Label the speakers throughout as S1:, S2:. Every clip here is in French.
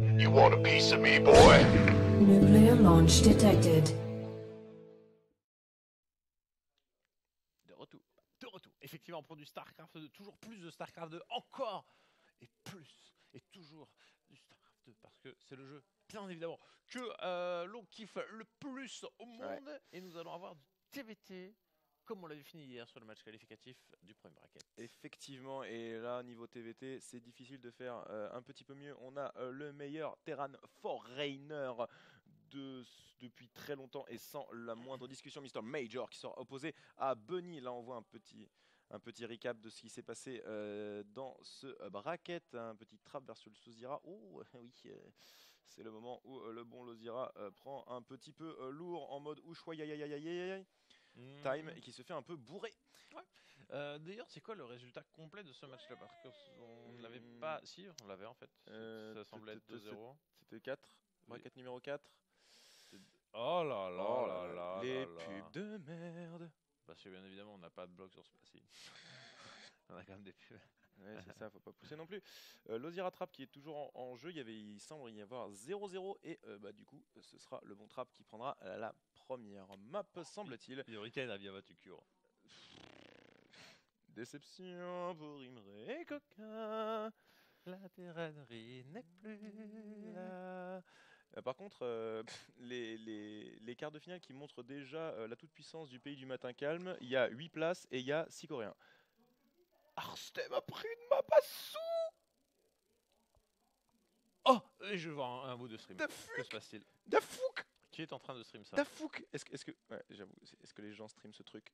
S1: You want a piece of me, boy?
S2: Nuclear launch detected.
S3: De retour. De retour. Effectivement, pour du StarCraft 2, toujours plus de StarCraft 2, encore et plus, et toujours du StarCraft 2, parce que c'est le jeu, bien évidemment, que l'on kiffe le plus au monde. Ouais. Et nous allons avoir du TVT, comme on l'avait fini hier sur le match qualificatif du premier bracket.
S4: Effectivement, et là, niveau TVT, c'est difficile de faire un petit peu mieux. On a le meilleur Terran Foreigner depuis très longtemps et sans la moindre discussion, Mr. Major qui sera opposé à Bunny. Là, on voit un petit recap de ce qui s'est passé dans ce bracket. Un petit trap versus le Suzira. Oh oui, c'est le moment où le bon Lozira prend un petit peu lourd en mode ouchoua time et qui se fait un peu bourrer.
S3: Ouais. D'ailleurs, c'est quoi le résultat complet de ce match-là? Parce qu'on ne l'avait pas. Si, on l'avait en fait. Ça semblait être 2-0.
S4: C'était 4. Bracket numéro 4.
S3: Oh là là.
S4: Les pubs de merde.
S3: Parce que bien évidemment, on n'a pas de bloc sur ce passé. On a quand même des pubs.
S4: Ouais, c'est ça, faut pas pousser non plus. Lozira Trap qui est toujours en jeu, il semble y avoir 0-0 et du coup ce sera le bon Trap qui prendra la première map, semble-t-il.
S3: Hurricane a bien battu Cure.
S4: Déception pour Imre et Coca.
S3: La terranerie n'est plus là.
S4: Par contre, les quarts de finale qui montrent déjà la toute-puissance du pays du matin calme, il y a 8 places et il y a 6 Coréens. Arstem a pris une map à sous.
S3: Oh, et je vois un mot de stream. Que se passe-t-il?
S4: Dafouk.
S3: Qui est en train de stream ça?
S4: Dafouk. Est-ce que ouais, j'avoue, est-ce que les gens streament ce truc?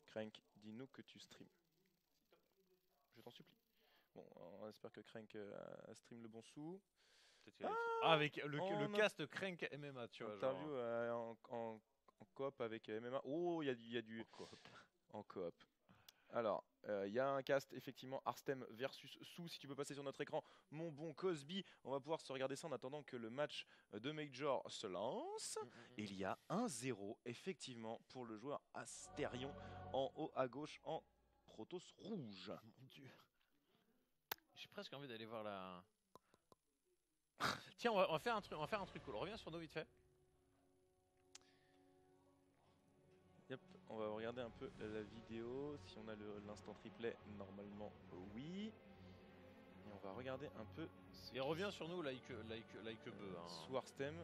S4: Crank, dis-nous que tu streams. Je t'en supplie. Bon, on espère que Crank stream le bon sou.
S3: Avec le cast Crank MMA, tu vois.
S4: Interview en coop avec MMA. Oh, il y a du en coop. Alors, il y a un cast effectivement Arstem versus Sou. Si tu peux passer sur notre écran, mon bon Cosby, on va pouvoir se regarder ça en attendant que le match de Major se lance. Il y a 1-0 effectivement pour le joueur Astérion en haut à gauche en Protoss rouge.
S3: Mon Dieu. J'ai presque envie d'aller voir la... Tiens, on va faire un truc cool. On revient sur nous vite fait.
S4: Yep, on va regarder un peu la vidéo. Si on a l'instant replay, normalement oui. Et on va regarder un peu.
S3: Et reviens sur nous like beu.
S4: Sous Arstem.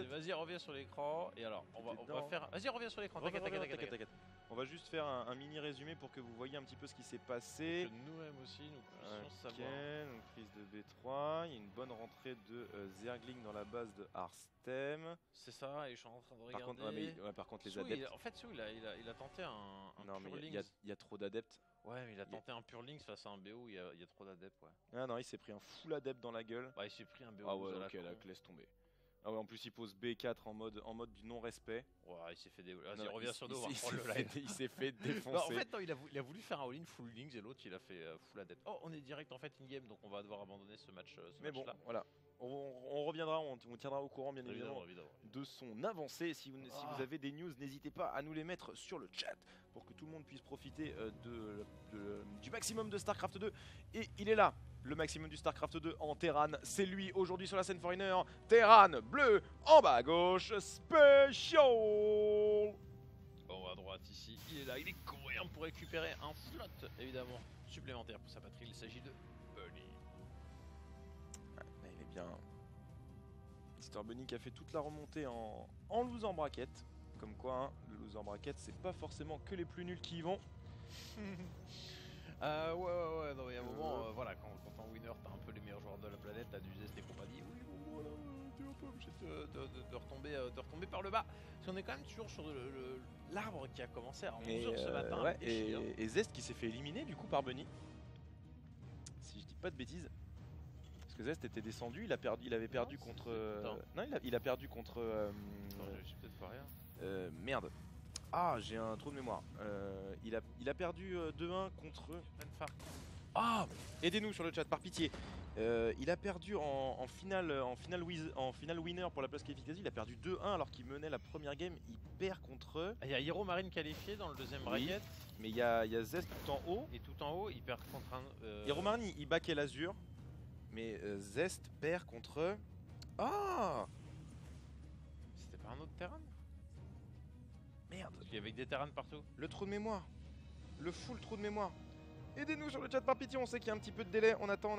S3: Vas-y, reviens sur l'écran. Et alors, on va faire. Vas-y, reviens sur l'écran. T'inquiète.
S4: On va juste faire un mini résumé pour que vous voyez un petit peu ce qui s'est passé.
S3: Que nous-mêmes aussi, nous puissions savoir.
S4: Donc prise de B3, il y a une bonne rentrée de Zergling dans la base de Arstem.
S3: C'est ça, et je suis en train de regarder.
S4: Par contre les adeptes.
S3: En fait, il a tenté un
S4: non, mais
S3: Purlings.
S4: il y a trop d'adeptes.
S3: Ouais, mais il a tenté un Purlings face à un BO, il y a trop d'adeptes. Ouais.
S4: Ah non, il s'est pris un full adepte dans la gueule.
S3: Bah, il s'est pris un BO.
S4: Ah ouais, ok, là, laisse tomber. Ah ouais, en plus il pose B4 en mode du non-respect.
S3: Ouais, il s'est fait Vas-y, reviens sur nous, on va reprendre
S4: le live. Il s'est fait défoncer.
S3: Non, en fait, non, il a voulu faire un all-in full links et l'autre il a fait full adept. Oh, on est direct en fait in-game, donc on va devoir abandonner ce match.
S4: Mais bon, voilà. On reviendra, on tiendra au courant bien évidemment de son avancée. Si vous avez des news, n'hésitez pas à nous les mettre sur le chat pour que tout le monde puisse profiter du maximum de StarCraft 2. Et il est là, le maximum du StarCraft 2 en Terran. C'est lui aujourd'hui sur la scène Foreigner. Terran bleu en bas à gauche, Special.
S3: Bon, à droite ici, il est là, il est coréen pour récupérer un slot évidemment supplémentaire pour sa patrie. Il s'agit de Bunny.
S4: Il est bien. Mr. Bunny qui a fait toute la remontée en loser bracket. Comme quoi, hein, le loser bracket, c'est pas forcément que les plus nuls qui y vont.
S3: Ouais, non, il y a un moment, voilà, quand en winner, t'as un peu les meilleurs joueurs de la planète, t'as du Zest et compagnie. Oui, voilà, t'es un peu obligé de retomber par le bas. Parce qu'on est quand même toujours sur l'arbre qui a commencé à 11h ce matin.
S4: Ouais, et Zest qui s'est fait éliminer du coup par Bunny. Si je dis pas de bêtises. Parce que Zest était descendu, il avait perdu contre. Non, il a perdu contre.
S3: Je sais peut-être pas rien.
S4: Merde. Ah, j'ai un trou de mémoire. Il a perdu 2-1 contre. Ah, aidez-nous sur le chat par pitié. Il a perdu en finale winner pour la place qualificative. Il a perdu 2-1 alors qu'il menait la première game. Il perd contre.
S3: Il y a Hero Marine qualifié dans le deuxième bracket.
S4: Mais il y a Zest tout en haut.
S3: Et tout en haut, il perd contre un.
S4: Hero Marine, il back l'Azur. Mais Zest perd contre... Ah
S3: C'était pas un autre terrain?
S4: Merde.
S3: Parce qu'il y avait des terrains partout.
S4: Le trou de mémoire. Le full trou de mémoire. Aidez-nous sur le chat par pitié, on sait qu'il y a un petit peu de délai. On attend.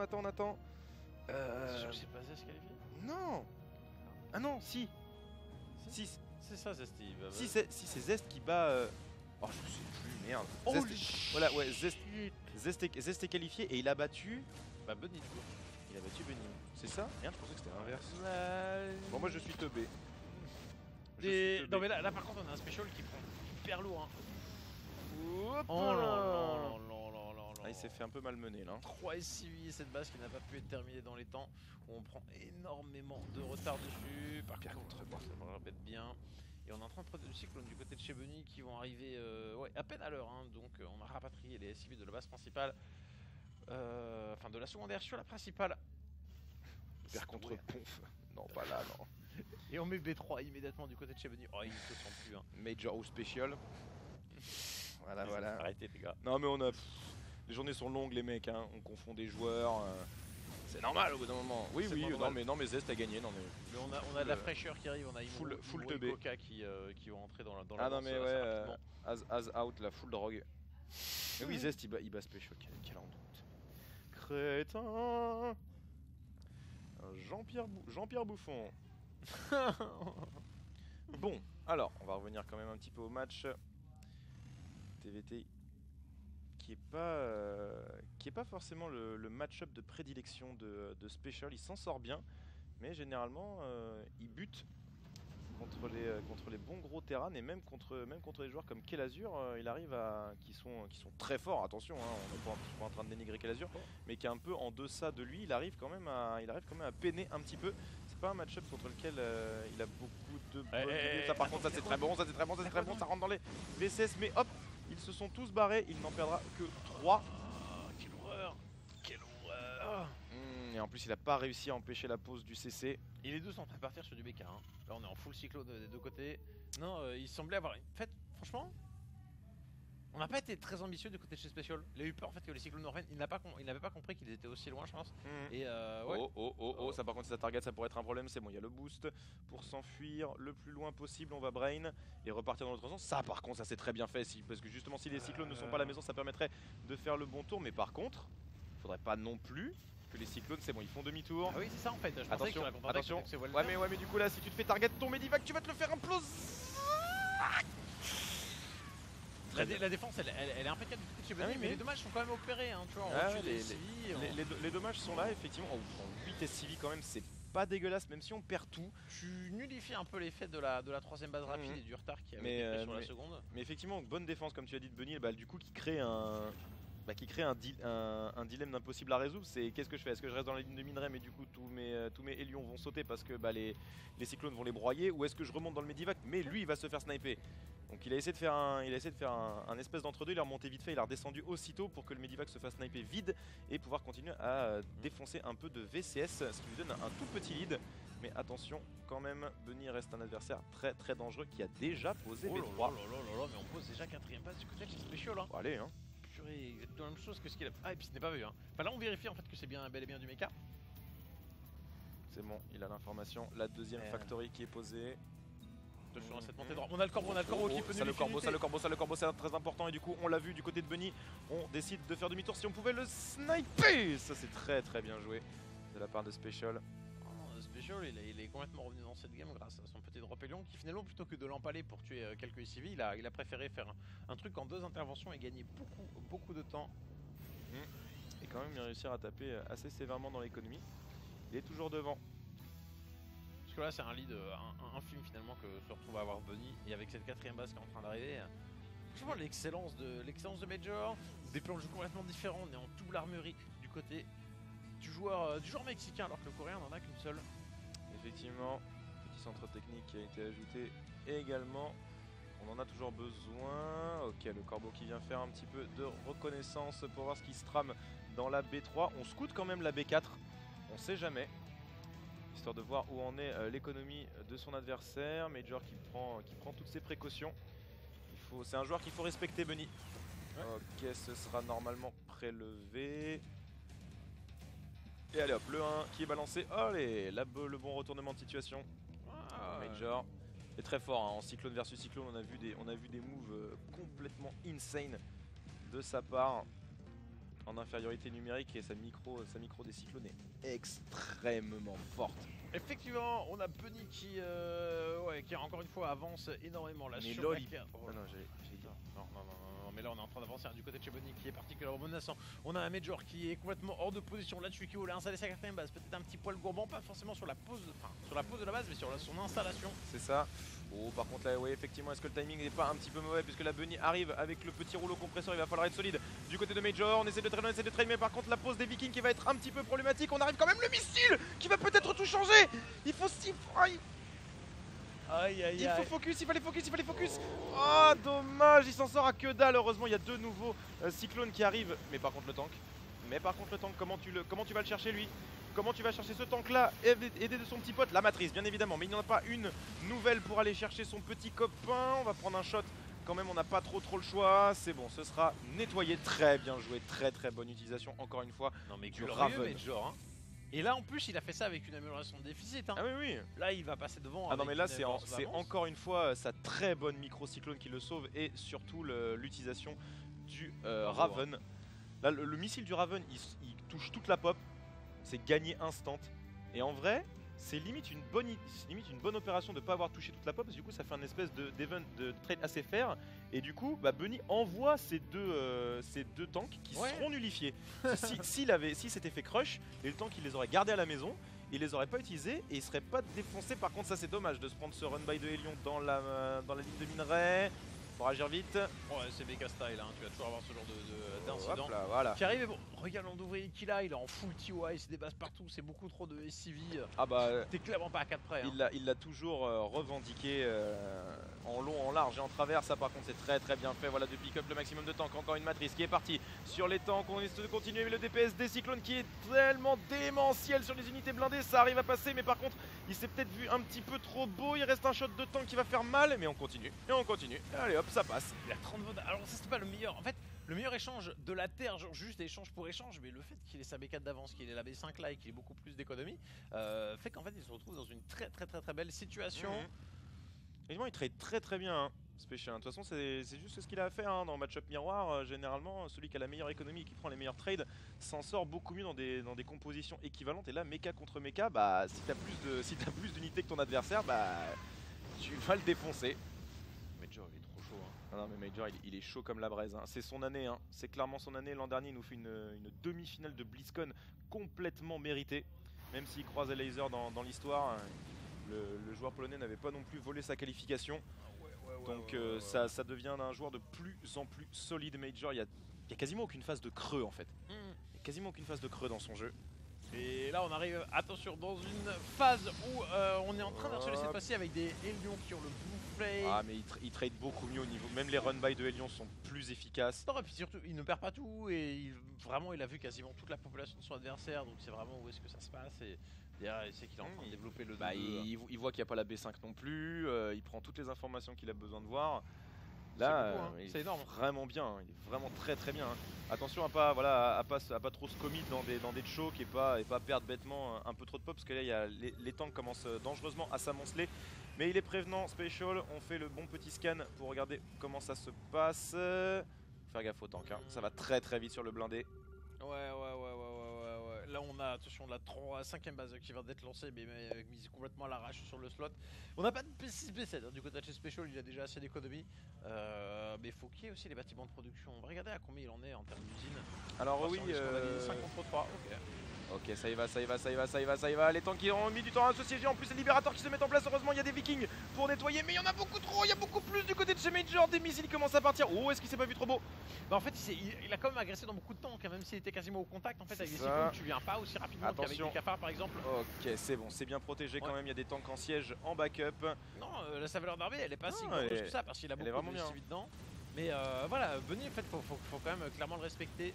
S3: C'est sûr que c'est pas Zest qualifié?
S4: Non. Ah non, si.
S3: Si.
S4: Si,
S3: C'est ça, Zest.
S4: si c'est Zest qui bat... Oh, je sais plus, merde. Voilà, ouais, Zest est qualifié et il a battu...
S3: Bah, Bunny, du coup.
S4: Il a battu Benny. C'est ça? Merde, je pensais que c'était l'inverse. Bon, moi je suis teubé.
S3: Non, mais là, par contre, on a un special qui prend hyper lourd. Hein.
S4: Hop
S3: Oh là
S4: là.
S3: là.
S4: Ah, il s'est fait un peu malmener là.
S3: 3 SCV, cette base qui n'a pas pu être terminée dans les temps, où on prend énormément de retard dessus. Par contre, ça me répète bien. Et on est en train de prendre du cyclone du côté de chez Bunny qui vont arriver ouais, à peine à l'heure. Hein. Donc on a rapatrié les SCV de la base principale, enfin de la secondaire sur la principale.
S4: Perd contre Ponf. Non, pas là, non.
S3: Et on met B3 immédiatement du côté de chez Bunny. Oh, il ne se sent plus. Hein.
S4: Major ou Special. Voilà.
S3: Arrêtez, les gars.
S4: Non, mais on a. Les journées sont longues, les mecs, hein. On confond des joueurs. C'est normal au bout d'un moment. Oui, non, mais Zest a gagné. Non, mais
S3: on a de la fraîcheur qui arrive. On a
S4: full
S3: et
S4: teubé.
S3: Coca qui vont entrer dans la
S4: Ah non, mais ouais,
S3: rapidement.
S4: as out, la full drogue. Mais oui, Zest il bat Special. Quel en doute. Crétin. Jean-Pierre Bouffon. Bon, alors, on va revenir quand même un petit peu au match. TVT qui est pas forcément le match-up de prédilection de Special. Il s'en sort bien, mais généralement il bute contre les bons gros terrains, et même contre les joueurs comme Kelazur, il arrive qui sont très forts. Attention, hein, on n'est pas en train de dénigrer Kelazur, mais qui est un peu en deçà de lui. Il arrive quand même à peiner un petit peu. C'est pas un match-up contre lequel il a beaucoup de bonnes minutes. Ça, par contre, ça c'est très bon, ça rentre dans les VCS, mais hop, ils se sont tous barrés. Il n'en perdra que 3.
S3: Quelle horreur! Quelle horreur!
S4: Et en plus, il n'a pas réussi à empêcher la pause du CC.
S3: Et les deux sont en train de partir sur du BK. Hein. Là, on est en full cyclone des deux côtés. Non, il semblait avoir. En fait, franchement, on n'a pas été très ambitieux du côté de chez Special. Il a eu peur en fait que les cyclones nous reviennent. Il n'avait pas compris qu'ils étaient aussi loin, je pense. Et ouais.
S4: Oh, ça par contre, si ça target, ça pourrait être un problème. C'est bon, il y a le boost pour s'enfuir le plus loin possible. On va brain et repartir dans l'autre sens. Ça, par contre, ça c'est très bien fait. Parce que justement, si les cyclones ne sont pas à la maison, ça permettrait de faire le bon tour. Mais par contre, faudrait pas non plus que les cyclones, c'est bon, ils font demi-tour.
S3: Ah oui, c'est ça en fait. Je
S4: Attention. Ouais, mais du coup là, si tu te fais target ton Medivac, tu vas te le faire imploser.
S3: La défense, elle est impeccable du côté de chez Bunny, mais les dommages sont quand même opérés. Hein, tu vois,
S4: les dommages sont là, effectivement. On prend 8 SCV quand même, c'est pas dégueulasse, même si on perd tout.
S3: Tu nullifies un peu l'effet de la troisième base rapide et du retard qui avait été pris sur la seconde.
S4: Mais effectivement, bonne défense, comme tu as dit de Bunny, du coup, qui crée un dilemme d'impossible à résoudre. C'est qu'est-ce que je fais? Est-ce que je reste dans la ligne de minerai, mais du coup tous mes hélions vont sauter parce que les cyclones vont les broyer, ou est-ce que je remonte dans le Medivac, mais lui il va se faire sniper? Donc il a essayé de faire un espèce d'entre-deux. Il a remonté vite fait, il a redescendu aussitôt pour que le Medivac se fasse sniper vide et pouvoir continuer à défoncer un peu de VCS, ce qui lui donne un tout petit lead. Mais attention quand même, Bunny reste un adversaire très très dangereux qui a déjà posé B3.
S3: Mais on pose déjà 4ème base du côté de chez Special. Hein.
S4: Bon, allez, hein.
S3: Exactement la même chose que ce qu'il a. Ah, et puis ce n'est pas vu. Hein. Enfin, là, on vérifie en fait que c'est bel et bien du mecha.
S4: C'est bon, il a l'information. La deuxième factory qui est posée.
S3: Attention à cette montée droite. On a le corbeau qui peut nous
S4: le corbeau, c'est très important. Et du coup, on l'a vu du côté de Bunny. On décide de faire demi-tour si on pouvait le sniper. Ça, c'est très très bien joué de la part de Special.
S3: Special, il est complètement revenu dans cette game grâce à son petit drop Hélion qui finalement, plutôt que de l'empaler pour tuer quelques SCV, il a préféré faire un truc en 2 interventions et gagner beaucoup de temps.
S4: Et quand même réussir à taper assez sévèrement dans l'économie. Il est toujours devant.
S3: Parce que là c'est un lead infime finalement que se retrouve à avoir Bunny, et avec cette 4ème base qui est en train d'arriver. Franchement, l'excellence de Major, des plans de jeu complètement différents. On est en double armurerie du côté du joueur mexicain alors que le coréen n'en a qu'une seule.
S4: Effectivement, petit centre technique qui a été ajouté également. On en a toujours besoin. Ok, le corbeau qui vient faire un petit peu de reconnaissance pour voir ce qui se trame dans la B3. On scoute quand même la B4, on sait jamais. Histoire de voir où en est l'économie de son adversaire. Major qui prend toutes ses précautions. C'est un joueur qu'il faut respecter, Bunny. Ouais. Ok, ce sera normalement prélevé. Et allez hop, le 1 qui est balancé. Allez, le bon retournement de situation. Major est très fort hein. En cyclone versus cyclone, on a vu des moves complètement insane de sa part. En infériorité numérique et sa micro des cyclones est extrêmement forte.
S3: Effectivement, on a Bunny qui encore une fois avance énormément là
S4: Mais
S3: sur
S4: lol,
S3: la carte. Oh,
S4: non, j'ai dit.
S3: non, mais là on est en train d'avancer du côté de chez Bunny qui est particulièrement menaçant. On a un Major qui est complètement hors de position là-dessus, qui voulait installer sa quatrième base, peut-être un petit poil gourmand, pas forcément sur la pose, sur la pose de la base, mais sur son installation.
S4: C'est ça. Oh, par contre là, oui, effectivement, est-ce que le timing n'est pas un petit peu mauvais puisque la Bunny arrive avec le petit rouleau compresseur, il va falloir être solide. Du côté de Major, on essaie de trade, mais par contre la pose des Vikings qui va être un petit peu problématique. On arrive quand même le missile qui va peut-être tout changer. Il faut il faut focus, il fallait focus. Oh, dommage, il s'en sort à que dalle. Heureusement, il y a deux nouveaux cyclones qui arrivent. Mais par contre, le tank, comment tu vas le chercher lui? Comment tu vas chercher ce tank là, aidé de son petit pote? La matrice, bien évidemment, mais il n'y en a pas une nouvelle pour aller chercher son petit copain. On va prendre un shot. Quand même, on n'a pas trop le choix. C'est bon, ce sera nettoyé. Très bien joué, très bonne utilisation. Encore une fois,
S3: Non mais
S4: du
S3: glorieux
S4: Raven.
S3: Major hein. Et là en plus il a fait ça avec une amélioration de déficit hein.
S4: Ah oui.
S3: Là il va passer devant.
S4: Ah non
S3: avec
S4: mais là
S3: une
S4: c'est
S3: avance d'avance.
S4: encore une fois sa très bonne micro-cyclone qui le sauve et surtout l'utilisation du Raven. Là le missile du Raven il touche toute la pop, c'est gagné instant. Et en vrai c'est limite une bonne opération de ne pas avoir touché toute la pop parce que du coup ça fait un espèce d'event de trade assez fair. Et du coup Bunny envoie ces deux tanks qui seront nullifiés. Si s'était fait crush, les tanks il les aurait gardés à la maison, il les aurait pas utilisés et ils seraient pas défoncés. Par contre ça c'est dommage de se prendre ce run by de Helion dans la ligne de minerai. Pour agir vite.
S3: Ouais, c'est méga style, hein. Tu vas toujours avoir ce genre d'incident
S4: voilà.
S3: qui arrive. Et bon, regarde l'ouvrier qu'il a, il est en full TOI, il se dépasse partout, c'est beaucoup trop de SCV.
S4: Ah bah,
S3: t'es clairement pas à 4 près. Hein.
S4: Il l'a toujours revendiqué en long, en large et en travers. Ça par contre c'est très bien fait. Voilà, de pick up le maximum de tanks. Encore une matrice qui est partie sur les tanks. On essaie de continuer avec le DPS des cyclones qui est tellement démentiel sur les unités blindées. Ça arrive à passer, mais par contre il s'est peut-être vu un petit peu trop beau. Il reste un shot de tank qui va faire mal, mais on continue. Allez hop, ça passe.
S3: Il a 30 votes. Alors ça c'était pas le meilleur. En fait, le meilleur échange de la Terre, genre juste échange pour échange, mais le fait qu'il ait sa B4 d'avance, qu'il ait la B5 là et qu'il ait beaucoup plus d'économie, fait qu'en fait il se retrouve dans une très belle situation.
S4: Évidemment, il trade très bien. Hein. Special. De toute façon, c'est juste ce qu'il a à faire hein. Dans le match-up miroir. Généralement, celui qui a la meilleure économie et qui prend les meilleurs trades s'en sort beaucoup mieux dans des compositions équivalentes. Et là, mecha contre mecha, bah, si t'as plus d'unités que ton adversaire, bah, tu vas le défoncer.
S3: Major, il est trop chaud. Hein.
S4: Ah non, mais Major, il est chaud comme la braise. Hein. C'est son année. Hein. C'est clairement son année. L'an dernier, il nous fait une demi-finale de BlizzCon complètement méritée. Même s'il croise les lasers dans l'histoire, le joueur polonais n'avait pas non plus volé sa qualification. Donc ça devient un joueur de plus en plus solide. Major, il y a quasiment aucune phase de creux en fait. Il y a quasiment aucune phase de creux dans son jeu.
S3: Et là on arrive, attention, dans une phase où on est en train d'harceler cette fois-ci avec des Helions qui ont le blue flame.
S4: Ah mais il trade beaucoup mieux au niveau, même les run by de Helion sont plus efficaces.
S3: Non, et puis surtout il ne perd pas tout et vraiment il a vu quasiment toute la population de son adversaire, donc c'est vraiment où est-ce que ça se passe. Et derrière il sait qu'il est en train de développer le 2.
S4: Il voit qu'il n'y a pas la B5 non plus, il prend toutes les informations qu'il a besoin de voir. Là,
S3: c'est énorme.
S4: Vraiment bien, il est vraiment très bien. Hein. Attention à pas trop se commit dans des chokes et pas perdre bêtement un peu trop de pop parce que là il y a les tanks commencent dangereusement à s'amonceler. Mais il est prévenant, Special, on fait le bon petit scan pour regarder comment ça se passe. Faire gaffe au tank, hein. Ça va très vite sur le blindé.
S3: Ouais. Là on a, attention, la 5ème base qui vient d'être lancée mais mise complètement à l'arrache sur le slot. On n'a pas de P6 B7 hein. Du côté de chez Special, il a déjà assez d'économie. Mais il faut qu'il y ait aussi les bâtiments de production. On va regarder à combien il en est en termes d'usine.
S4: Alors oui,
S3: 5 contre 3,
S4: ok, ça y va. Les tanks qui ont mis du temps à se siéger. En plus, les libérateurs qui se mettent en place. Heureusement, il y a des Vikings pour nettoyer. Mais il y en a beaucoup trop. Il y a beaucoup plus du côté de chez Major. Des missiles commencent à partir. Oh, est-ce qu'il s'est pas vu trop beau?
S3: Bah en fait, il a quand même agressé dans beaucoup de tanks. Même s'il était quasiment au contact. En fait, avec des cyclones, tu viens pas aussi rapidement qu'avec des cafards par exemple.
S4: Ok, c'est bon. C'est bien protégé quand même. Il y a des tanks en siège en backup.
S3: Non, la saveur d'armée, elle est pas si grosse que ça parce qu'il a beaucoup de SCV dedans. Mais voilà, Bunny, en fait, faut quand même clairement le respecter.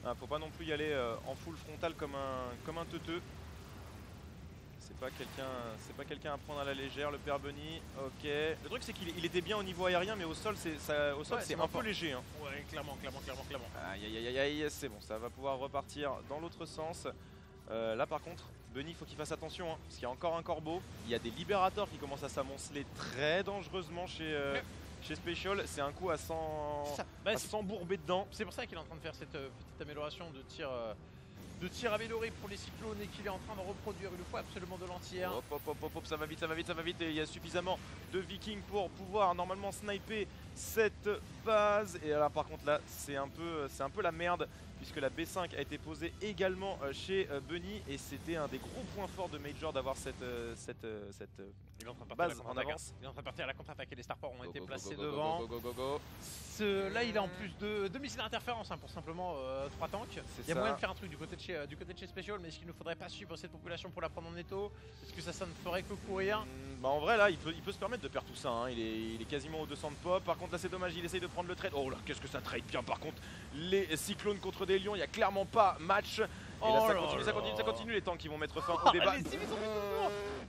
S4: Ah, faut pas non plus y aller en full frontal comme un teuteux. C'est pas quelqu'un à prendre à la légère, le père Bunny. Ok. Le truc c'est qu'il était bien au niveau aérien, mais au sol c'est un peu léger. Hein.
S3: Ouais, clairement.
S4: Aïe, c'est bon, ça va pouvoir repartir dans l'autre sens. Là par contre, Bunny, il faut qu'il fasse attention, hein, parce qu'il y a encore un corbeau. Il y a des libérateurs qui commencent à s'amonceler très dangereusement chez Special. C'est un coup à s'embourber dedans.
S3: C'est pour ça qu'il est en train de faire cette petite amélioration de tir amélioré pour les cyclones et qu'il est en train de reproduire une fois absolument de l'entière.
S4: Hop, hop, hop, hop, hop, ça va vite, ça va vite, ça va vite. Et il y a suffisamment de vikings pour pouvoir normalement sniper cette base. Et là par contre là, c'est un peu la merde, puisque la B5 a été posée également chez Bunny. Et c'était un des gros points forts de Major d'avoir cette
S3: Il est en train de
S4: base
S3: partir à la
S4: en
S3: contre-attaque.
S4: avance.
S3: Il est en train de partir à la contre-attaque et les starports ont été placés
S4: Go,
S3: devant.
S4: go, go, go, go.
S3: Là il a en plus deux missiles d'interférence pour simplement 3 tanks. Il y a moyen de faire un truc du côté de chez Special, mais est-ce qu'il ne faudrait pas suivre cette population pour la prendre en étau? Est-ce que ça ne ferait que courir?
S4: Bah en vrai là il peut se permettre de perdre tout ça, hein. Il est quasiment aux 200 de pop. Par contre là c'est dommage, il essaye de prendre le trade. Oh là qu'est-ce que ça trade bien par contre. Les cyclones contre des lions, il n'y a clairement pas match. Et là ça continue, les tanks qui vont mettre fin au débat.
S3: Les cibles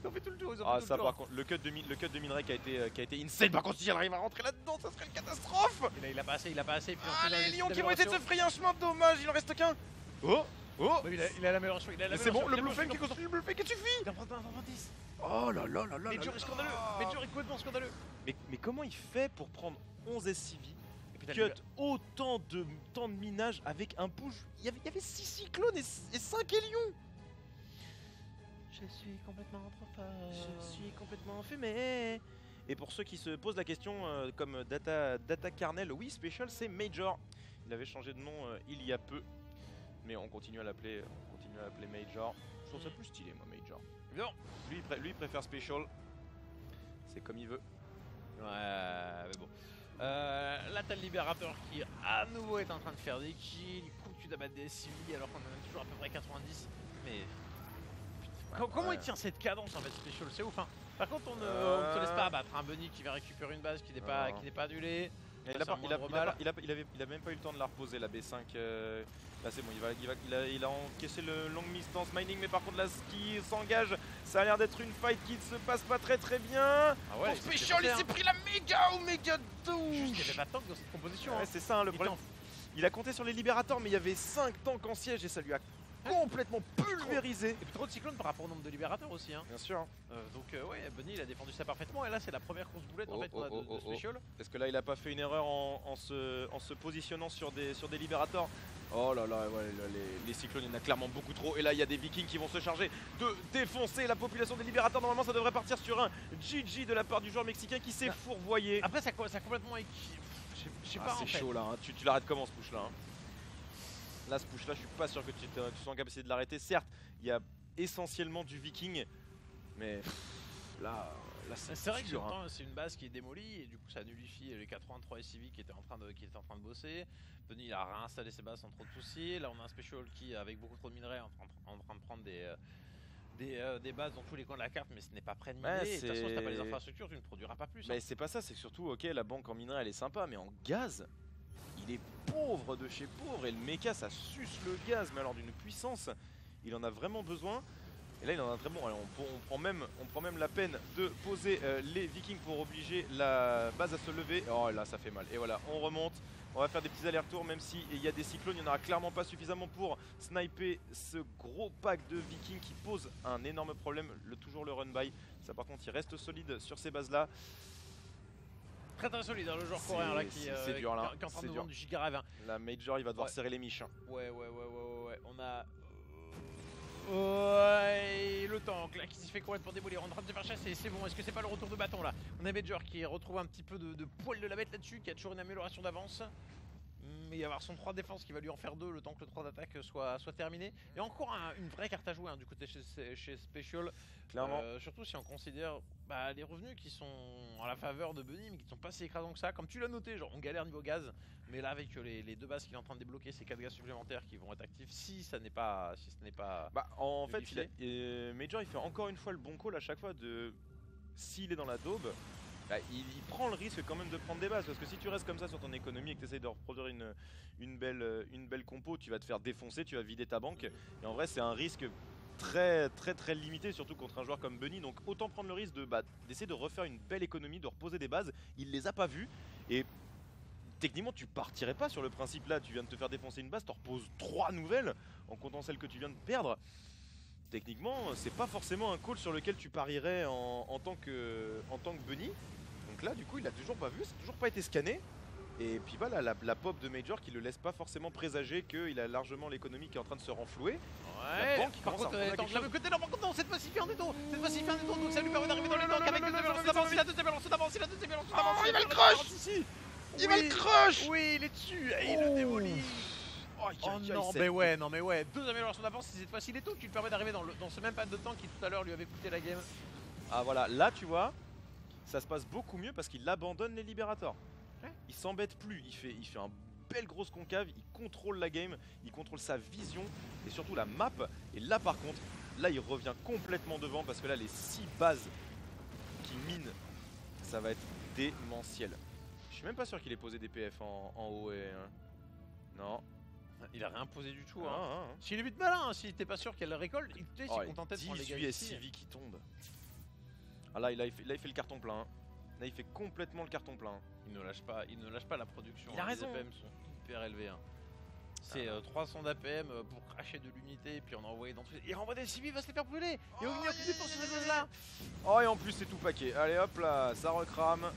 S3: ils ont fait tout le tour.
S4: Ah ça par contre, le cut de minerai qui a été insane. Par contre si elle arrive à rentrer là-dedans, ça serait une catastrophe.
S3: Et là il a pas assez, Puis
S4: les lions qui vont essayer de se frayer un chemin, dommage, il en reste qu'un. Oh.
S3: Il a l'amélioration,
S4: C'est bon, le Blue Flame qui construit, le Blue Flame qui suffit.
S3: Il en prend un 10.
S4: Oh là là là là.
S3: Major est scandaleux. Major est complètement scandaleux.
S4: Mais comment il fait pour prendre 11 SCV,
S3: puis
S4: cut autant de temps de minage avec un push? Il y avait 6 cyclones et 5 hélions.
S3: Je suis complètement trop fort.
S4: Je suis complètement fumé. Et pour ceux qui se posent la question, comme Data Carnel, oui, Special c'est Major. Il avait changé de nom il y a peu, mais on continue à l'appeler Major. Je trouve ça plus stylé, moi, Major.
S3: Évidemment.
S4: Lui il préfère Special. C'est comme il veut.
S3: Ouais, mais bon. Là, t'as le libérateur qui à nouveau est en train de faire des kills. Il continue d'abattre des civils alors qu'on en a toujours à peu près 90. Mais comment il tient cette cadence en fait, Special? C'est ouf, hein. Par contre, on ne te laisse pas abattre. Un Bunny qui va récupérer une base qui n'est pas annulée.
S4: Il a même pas eu le temps de la reposer, la B5. Là c'est bon, il a encaissé le long distance mining, mais par contre là qui s'engage, ça a l'air d'être une fight qui ne se passe pas très bien.
S3: Ah ouais,
S4: Special, il s'est pris la méga douche.
S3: Juste, il n'y avait pas de tank dans cette composition.
S4: Ouais,
S3: hein.
S4: c'est ça, hein, le problème. Il a compté sur les libérateurs, mais il y avait 5 tanks en siège et ça lui a complètement pulvérisé.
S3: Et puis trop de cyclones par rapport au nombre de libérateurs aussi. Hein.
S4: Bien sûr.
S3: Donc ouais, Bunny il a défendu ça parfaitement et là c'est la première grosse boulette en fait qu'on a de Special.
S4: Est-ce que là il a pas fait une erreur en se positionnant sur des libérateurs? Oh là là, ouais, là, les cyclones, il y en a clairement beaucoup trop. Et là il y a des vikings qui vont se charger de défoncer la population des libérateurs. Normalement ça devrait partir sur un GG de la part du joueur mexicain qui s'est fourvoyé.
S3: Après ça a complètement je sais pas en fait.
S4: C'est chaud là, hein. Tu l'arrêtes comment ce push là, hein? Là ce push là je suis pas sûr que tu sois en capacité de l'arrêter. Certes il y a essentiellement du viking, mais là
S3: c'est vrai que
S4: hein.
S3: c'est une base qui est démolie et du coup ça nullifie les 83 SCV qui étaient en train de bosser. Bunny il a réinstallé ses bases sans trop de soucis. Là on a un Special qui avec beaucoup trop de minerais en train de prendre des bases dans tous les coins de la carte, mais ce n'est pas prêt de miner. Et de toute façon si t'as pas les infrastructures tu ne produiras pas plus.
S4: Mais c'est pas ça, c'est que surtout ok la banque en minerais elle est sympa, mais en gaz il est pauvre de chez pauvre et le mecha ça suce le gaz, mais alors d'une puissance, il en a vraiment besoin. Et là il en a très bon. Alors, on prend même la peine de poser les vikings pour obliger la base à se lever. Oh là ça fait mal. Et voilà, on remonte. On va faire des petits allers-retours, même s'il y a des cyclones, il n'y en aura clairement pas suffisamment pour sniper ce gros pack de vikings qui pose un énorme problème. Toujours le run by. Ça par contre il reste solide sur ces bases là.
S3: Très solide, hein, le joueur coréen là qui est en train de nous vendre du giga rêve.
S4: La Major il va devoir serrer les miches. Hein.
S3: Ouais. On a ouais, le tank là qui s'est fait complètement démolir. On est en train de se faire chasser, c'est bon. Est-ce que c'est pas le retour de bâton là? On a Major qui retrouve un petit peu de poil de la bête là-dessus, qui a toujours une amélioration d'avance. Mais il va y avoir son 3 défense qui va lui en faire 2 le temps que le 3 d'attaque soit terminé. Et encore une vraie carte à jouer hein, du côté chez Special.
S4: Clairement.
S3: Surtout si on considère les revenus qui sont en la faveur de Bunny mais qui ne sont pas si écrasants que ça. Comme tu l'as noté, genre on galère niveau gaz. Mais là avec les 2 bases qu'il est en train de débloquer, ces 4 gaz supplémentaires qui vont être actifs si ce n'est pas
S4: en fait Major il fait encore une fois le bon call à chaque fois de s'il est dans la daube. Il prend le risque quand même de prendre des bases, parce que si tu restes comme ça sur ton économie et que tu essayes de reproduire une belle compo, tu vas te faire défoncer, tu vas vider ta banque. Et en vrai c'est un risque très limité, surtout contre un joueur comme Bunny. Donc autant prendre le risque d'essayer de refaire une belle économie, de reposer des bases. Il les a pas vues et techniquement tu partirais pas sur le principe là, tu viens de te faire défoncer une base, tu reposes 3 nouvelles en comptant celles que tu viens de perdre. techniquement, c'est pas forcément un call sur lequel tu parierais en tant que Bunny. Donc là, du coup, il a toujours pas vu, ça a toujours pas été scanné. Et puis voilà, la pop de Major qui le laisse pas forcément présager qu'il a largement l'économie qui est en train de se renflouer.
S3: Ouais,
S4: banque qui
S3: par
S4: commence à
S3: contre,
S4: reprendre
S3: tant
S4: quelque
S3: que la
S4: chose.
S3: côté, non, par contre, non, cette fois-ci, fait un détour. Cette fois-ci, fait un détour, donc ça lui permet d'arriver dans les tanks avec le deuxième lanceur d'avance. Il a deuxième lanceur d'avance, il a deuxième lanceur d'avance.
S4: Il va le crush
S3: ici.
S4: Il va le crush.
S3: Oui, il est dessus et il le démolit. Oh non, mais ouais, non, mais ouais. Deux améliorations d'avance, si cette fois-ci, les taux qui lui permet d'arriver dans ce même pad de temps qui tout à l'heure lui avait coûté la game.
S4: Ah voilà, là tu vois, ça se passe beaucoup mieux parce qu'il abandonne les libérateurs.
S3: Ouais.
S4: Il s'embête plus, il fait un belle grosse concave, il contrôle la game, il contrôle sa vision et surtout la map. Et là par contre, là il revient complètement devant parce que là les 6 bases qui minent, ça va être démentiel. Je suis même pas sûr qu'il ait posé des PF en haut et... Non.
S3: Il a rien posé du tout.
S4: Ah,
S3: Hein.
S4: ah, ah.
S3: S'il est vite malin, hein, si t'es pas sûr qu'elle récolte, il s'est
S4: Oh,
S3: contenté de prendre les gars
S4: 18
S3: ici.
S4: SCV qui tombe. Ah là, il fait le carton plein. Hein. Là il fait complètement le carton plein.
S3: Il ne lâche pas la production.
S4: Il a raison.
S3: Les APM sont hyper élevés. Hein. C'est 300 d'APM pour cracher de l'unité, puis on a envoyé dans tous les... Il renvoie des civils, il va se les faire brûler. Et au milieu, plus de sur cette base-là.
S4: Oh et en plus c'est tout paquet. Allez hop là, ça recrame.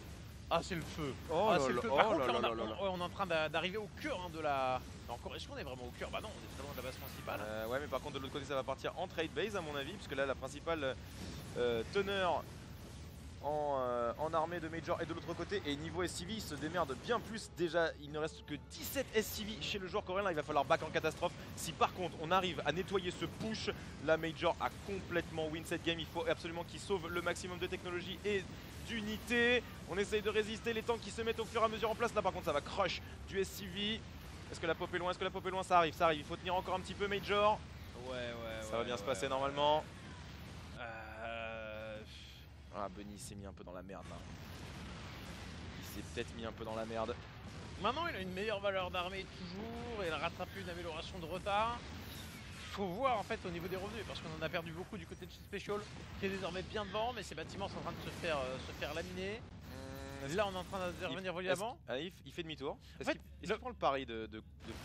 S3: Ah, c'est le feu.
S4: Oh
S3: Ah,
S4: là
S3: c'est le
S4: là,
S3: feu.
S4: oh
S3: Par contre,
S4: là
S3: là,
S4: là
S3: on,
S4: là là.
S3: on est en train d'arriver au cœur hein, de la... Encore, est-ce qu'on est vraiment au cœur? Bah non, on est très loin de la base principale.
S4: Ouais mais par contre de l'autre côté ça va partir en trade base à mon avis. Puisque là la principale teneur en armée de Major est de l'autre côté. Et niveau SCV il se démerde bien plus. Déjà il ne reste que 17 SCV chez le joueur coréen. Là il va falloir back en catastrophe. Si par contre on arrive à nettoyer ce push, la Major a complètement win cette game. Il faut absolument qu'il sauve le maximum de technologie et d'unité. On essaye de résister, les tanks qui se mettent au fur et à mesure en place. Là par contre ça va crush du SCV. Est-ce que la pop est loin? Est-ce que la pop est loin? Ça arrive, ça arrive. Il faut tenir encore un petit peu Major.
S3: Ouais.
S4: Ça va bien se passer normalement.
S3: Euh...
S4: Ah Bunny s'est mis un peu dans la merde là. Il s'est peut-être mis un peu dans la merde.
S3: Maintenant, il a une meilleure valeur d'armée toujours et il a rattrapé une amélioration de retard. Il faut voir en fait au niveau des revenus parce qu'on en a perdu beaucoup du côté de chez Special qui est désormais bien devant, mais ses bâtiments sont en train de se faire laminer. Là, on est en train d'intervenir violemment.
S4: Il fait demi-tour. Est-ce
S3: En fait,
S4: qu'il prend le pari de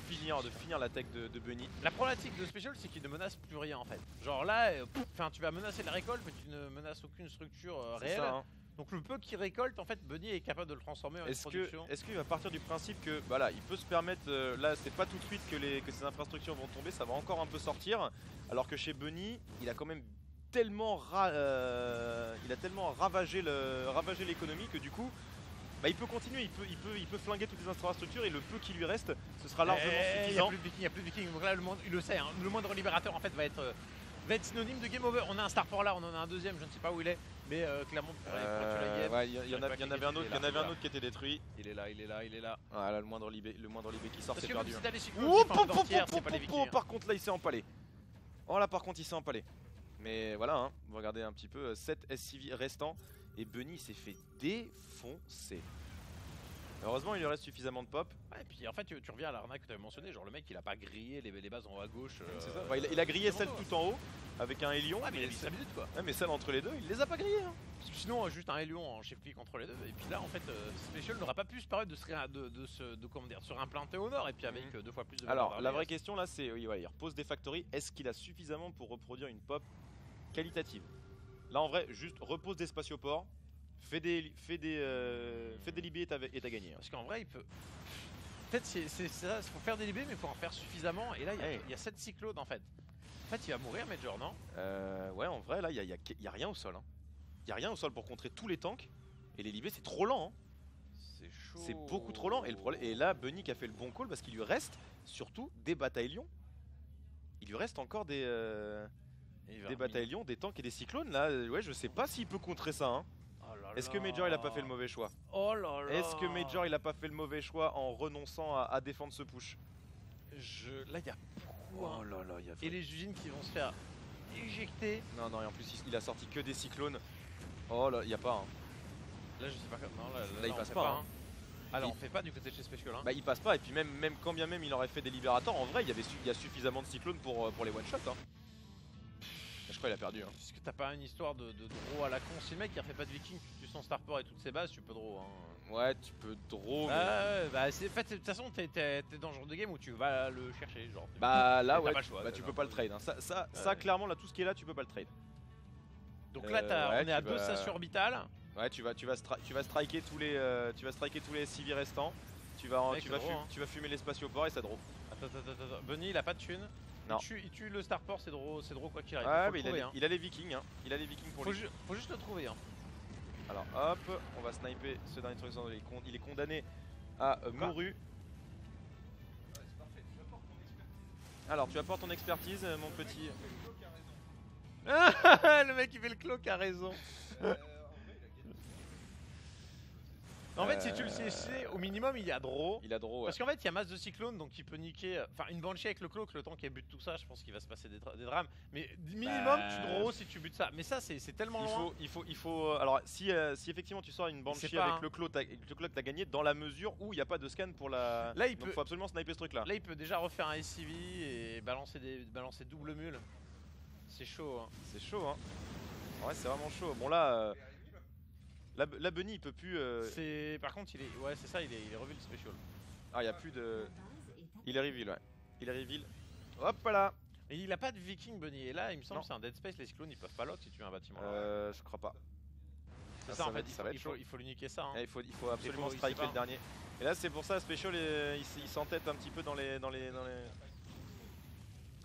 S4: finir l'attaque de Bunny?
S3: La problématique de Special, c'est qu'il ne menace plus rien en fait. Genre là, tu vas menacer la récolte, mais tu ne menaces aucune structure
S4: C'est
S3: réelle.
S4: ça, hein.
S3: Donc le peu qu'il récolte, en fait, Bunny est capable de le transformer en une production.
S4: Est-ce qu'il va partir du principe que voilà, il peut se permettre, là c'est pas tout de suite que ces infrastructures vont tomber, ça va encore un peu sortir, alors que chez Bunny, il a quand même tellement ravagé l'économie que du coup bah, il peut continuer, il peut flinguer toutes les infrastructures et le peu qui lui reste, ce sera largement
S3: Il
S4: suffisant.
S3: n'y a plus de vikings, donc là le monde, il le sait, hein, le moindre libérateur en fait va être synonyme de game over. On a un starport là, on en a un deuxième, je ne sais pas où il est, mais clairement pour tuer la game.
S4: Ouais, il y en avait un autre qui était détruit.
S3: Il est là.
S4: Ah là le moindre libé qui sort
S3: Parce
S4: c'est
S3: que
S4: perdu.
S3: si t'as les cyclones,
S4: Oh,
S3: c'est pas un peu d'entière, c'est pas les vikings.
S4: par contre là il s'est empalé. Oh là par contre il s'est empalé. Mais voilà, hein, vous regardez un petit peu 7 SCV restants et Bunny s'est fait défoncer. Heureusement il lui reste suffisamment de pop.
S3: Ouais, et puis en fait tu reviens à l'arnaque que tu avais mentionné, genre le mec il a pas grillé les bases en haut à gauche.
S4: C'est ça. Enfin, il a grillé celle tout en haut avec un Hélion.
S3: Ouais, mais il a mis 5 minutes quoi.
S4: Ouais, mais celle entre les deux, il les a pas grillées. Hein.
S3: Parce que sinon juste un Hélion en chef click entre les deux. Et puis là en fait Special n'aura pas pu se permettre de se réimplanter au nord et puis avec 2 fois plus de valeur
S4: Alors la
S3: d'armée,
S4: vraie question là c'est, oui, ouais, il repose des factories, est-ce qu'il a suffisamment pour reproduire une pop qualitative? Là en vrai, juste repose des spatioports, fais des libés et t'as gagné. Hein.
S3: Parce qu'en vrai il peut... En fait c'est ça, il faut faire des libés mais il faut en faire suffisamment. Et là il y a 7 cyclones en fait. En fait il va mourir Major, non?
S4: Ouais en vrai là il y a rien au sol. Hein. Il y a rien au sol pour contrer tous les tanks. Et les libés c'est trop lent. Hein.
S3: C'est chaud.
S4: C'est beaucoup trop lent. Et là Bunny qui a fait le bon call parce qu'il lui reste surtout des bataillons. Il lui reste encore des bataillons, des tanks et des cyclones. Là ouais je sais pas s'il peut contrer ça. Hein. Est-ce que Major il a pas fait le mauvais choix?
S3: Oh là là.
S4: Est-ce que Major il a pas fait le mauvais choix en renonçant à défendre ce push?
S3: Là il y a
S4: Oh là là, il y a...
S3: et les usines qui vont se faire éjecter.
S4: Non non et en plus il a sorti que des cyclones. Oh là il y a pas hein.
S3: Là je sais pas non là
S4: il
S3: on
S4: passe
S3: fait
S4: pas. Hein.
S3: Alors on fait pas du côté de chez Special hein.
S4: Bah il passe pas et puis même quand bien même il aurait fait des libérateurs, en vrai il y a suffisamment de cyclones pour les one shot hein. Je crois qu'il a perdu hein.
S3: Est-ce que t'as pas une histoire de draw à la con? Si le mec qui refait pas de viking, tu tues son starport et toutes ses bases, tu peux draw hein.
S4: Ouais, tu peux draw. mais-
S3: Ouais, bah, en fait, de toute façon, t'es dans le genre de game où tu vas le chercher. Genre,
S4: Bah là,
S3: t'as
S4: ouais,
S3: pas le choix,
S4: bah,
S3: t'as
S4: tu
S3: un
S4: peux pas le
S3: peu-
S4: trade. Hein. Ça
S3: Ouais.
S4: clairement, là, tout ce qui est là, tu peux pas le trade.
S3: Donc là,
S4: ouais,
S3: on est à
S4: tu
S3: 2
S4: vas-
S3: stations orbitales.
S4: Ouais, tu vas striker tous les, SCV restants. Tu vas,
S3: Mec, c'est drôle, hein.
S4: tu vas fumer les spatioports et ça draw.
S3: Attends. Bunny, il a pas de thune.
S4: Non.
S3: Il tue le starport, c'est drôle quoi qu'il arrive.
S4: Ouais,
S3: Faut
S4: mais
S3: le trouver, hein.
S4: il a les vikings. Hein. Il a les vikings pour
S3: Faut,
S4: lui.
S3: faut juste le trouver. Hein.
S4: Alors hop, on va sniper ce dernier truc. Il est condamné à mouru. Alors tu apportes ton expertise, mon petit.
S3: Le mec il fait le cloak a raison. En fait, si tu le sais, au minimum il y a draw.
S4: Il a draw, ouais.
S3: Parce qu'en fait, il y a masse de cyclones donc il peut niquer. Enfin, une banshee avec le cloak, le temps qu'elle bute tout ça, je pense qu'il va se passer des drames. Mais minimum, tu draw si tu butes ça. Mais ça, c'est tellement loin.
S4: Il faut. Alors, si effectivement tu sors une banshee
S3: pas,
S4: avec
S3: hein.
S4: le cloak, t'as gagné dans la mesure où il n'y a pas de scan pour la.
S3: Là, il
S4: Donc
S3: peut-
S4: faut absolument sniper ce truc là.
S3: Là, il peut déjà refaire un SCV et balancer double mule. C'est chaud. Hein.
S4: C'est chaud, hein. Ouais, c'est vraiment chaud. Bon, là. La Bunny, il peut plus.
S3: Par contre, ouais, c'est ça, il est reveal special.
S4: Ah, il n'y a plus de. Il est reveal, ouais. Il est reveal. Hop là.
S3: Et il a pas de viking bunny. Et là, il me semble
S4: Non.
S3: que c'est un dead space. Les cyclones, ils peuvent pas lock si tu mets un bâtiment. Là.
S4: Je crois pas.
S3: C'est
S4: ah,
S3: ça,
S4: ça
S3: en
S4: va
S3: fait,
S4: être- ça va être chaud.
S3: il faut lui niquer ça. Hein.
S4: Il faut absolument
S3: il sait
S4: striker
S3: pas.
S4: le dernier. Et là, c'est pour ça, Special, il s'entête un petit peu dans les.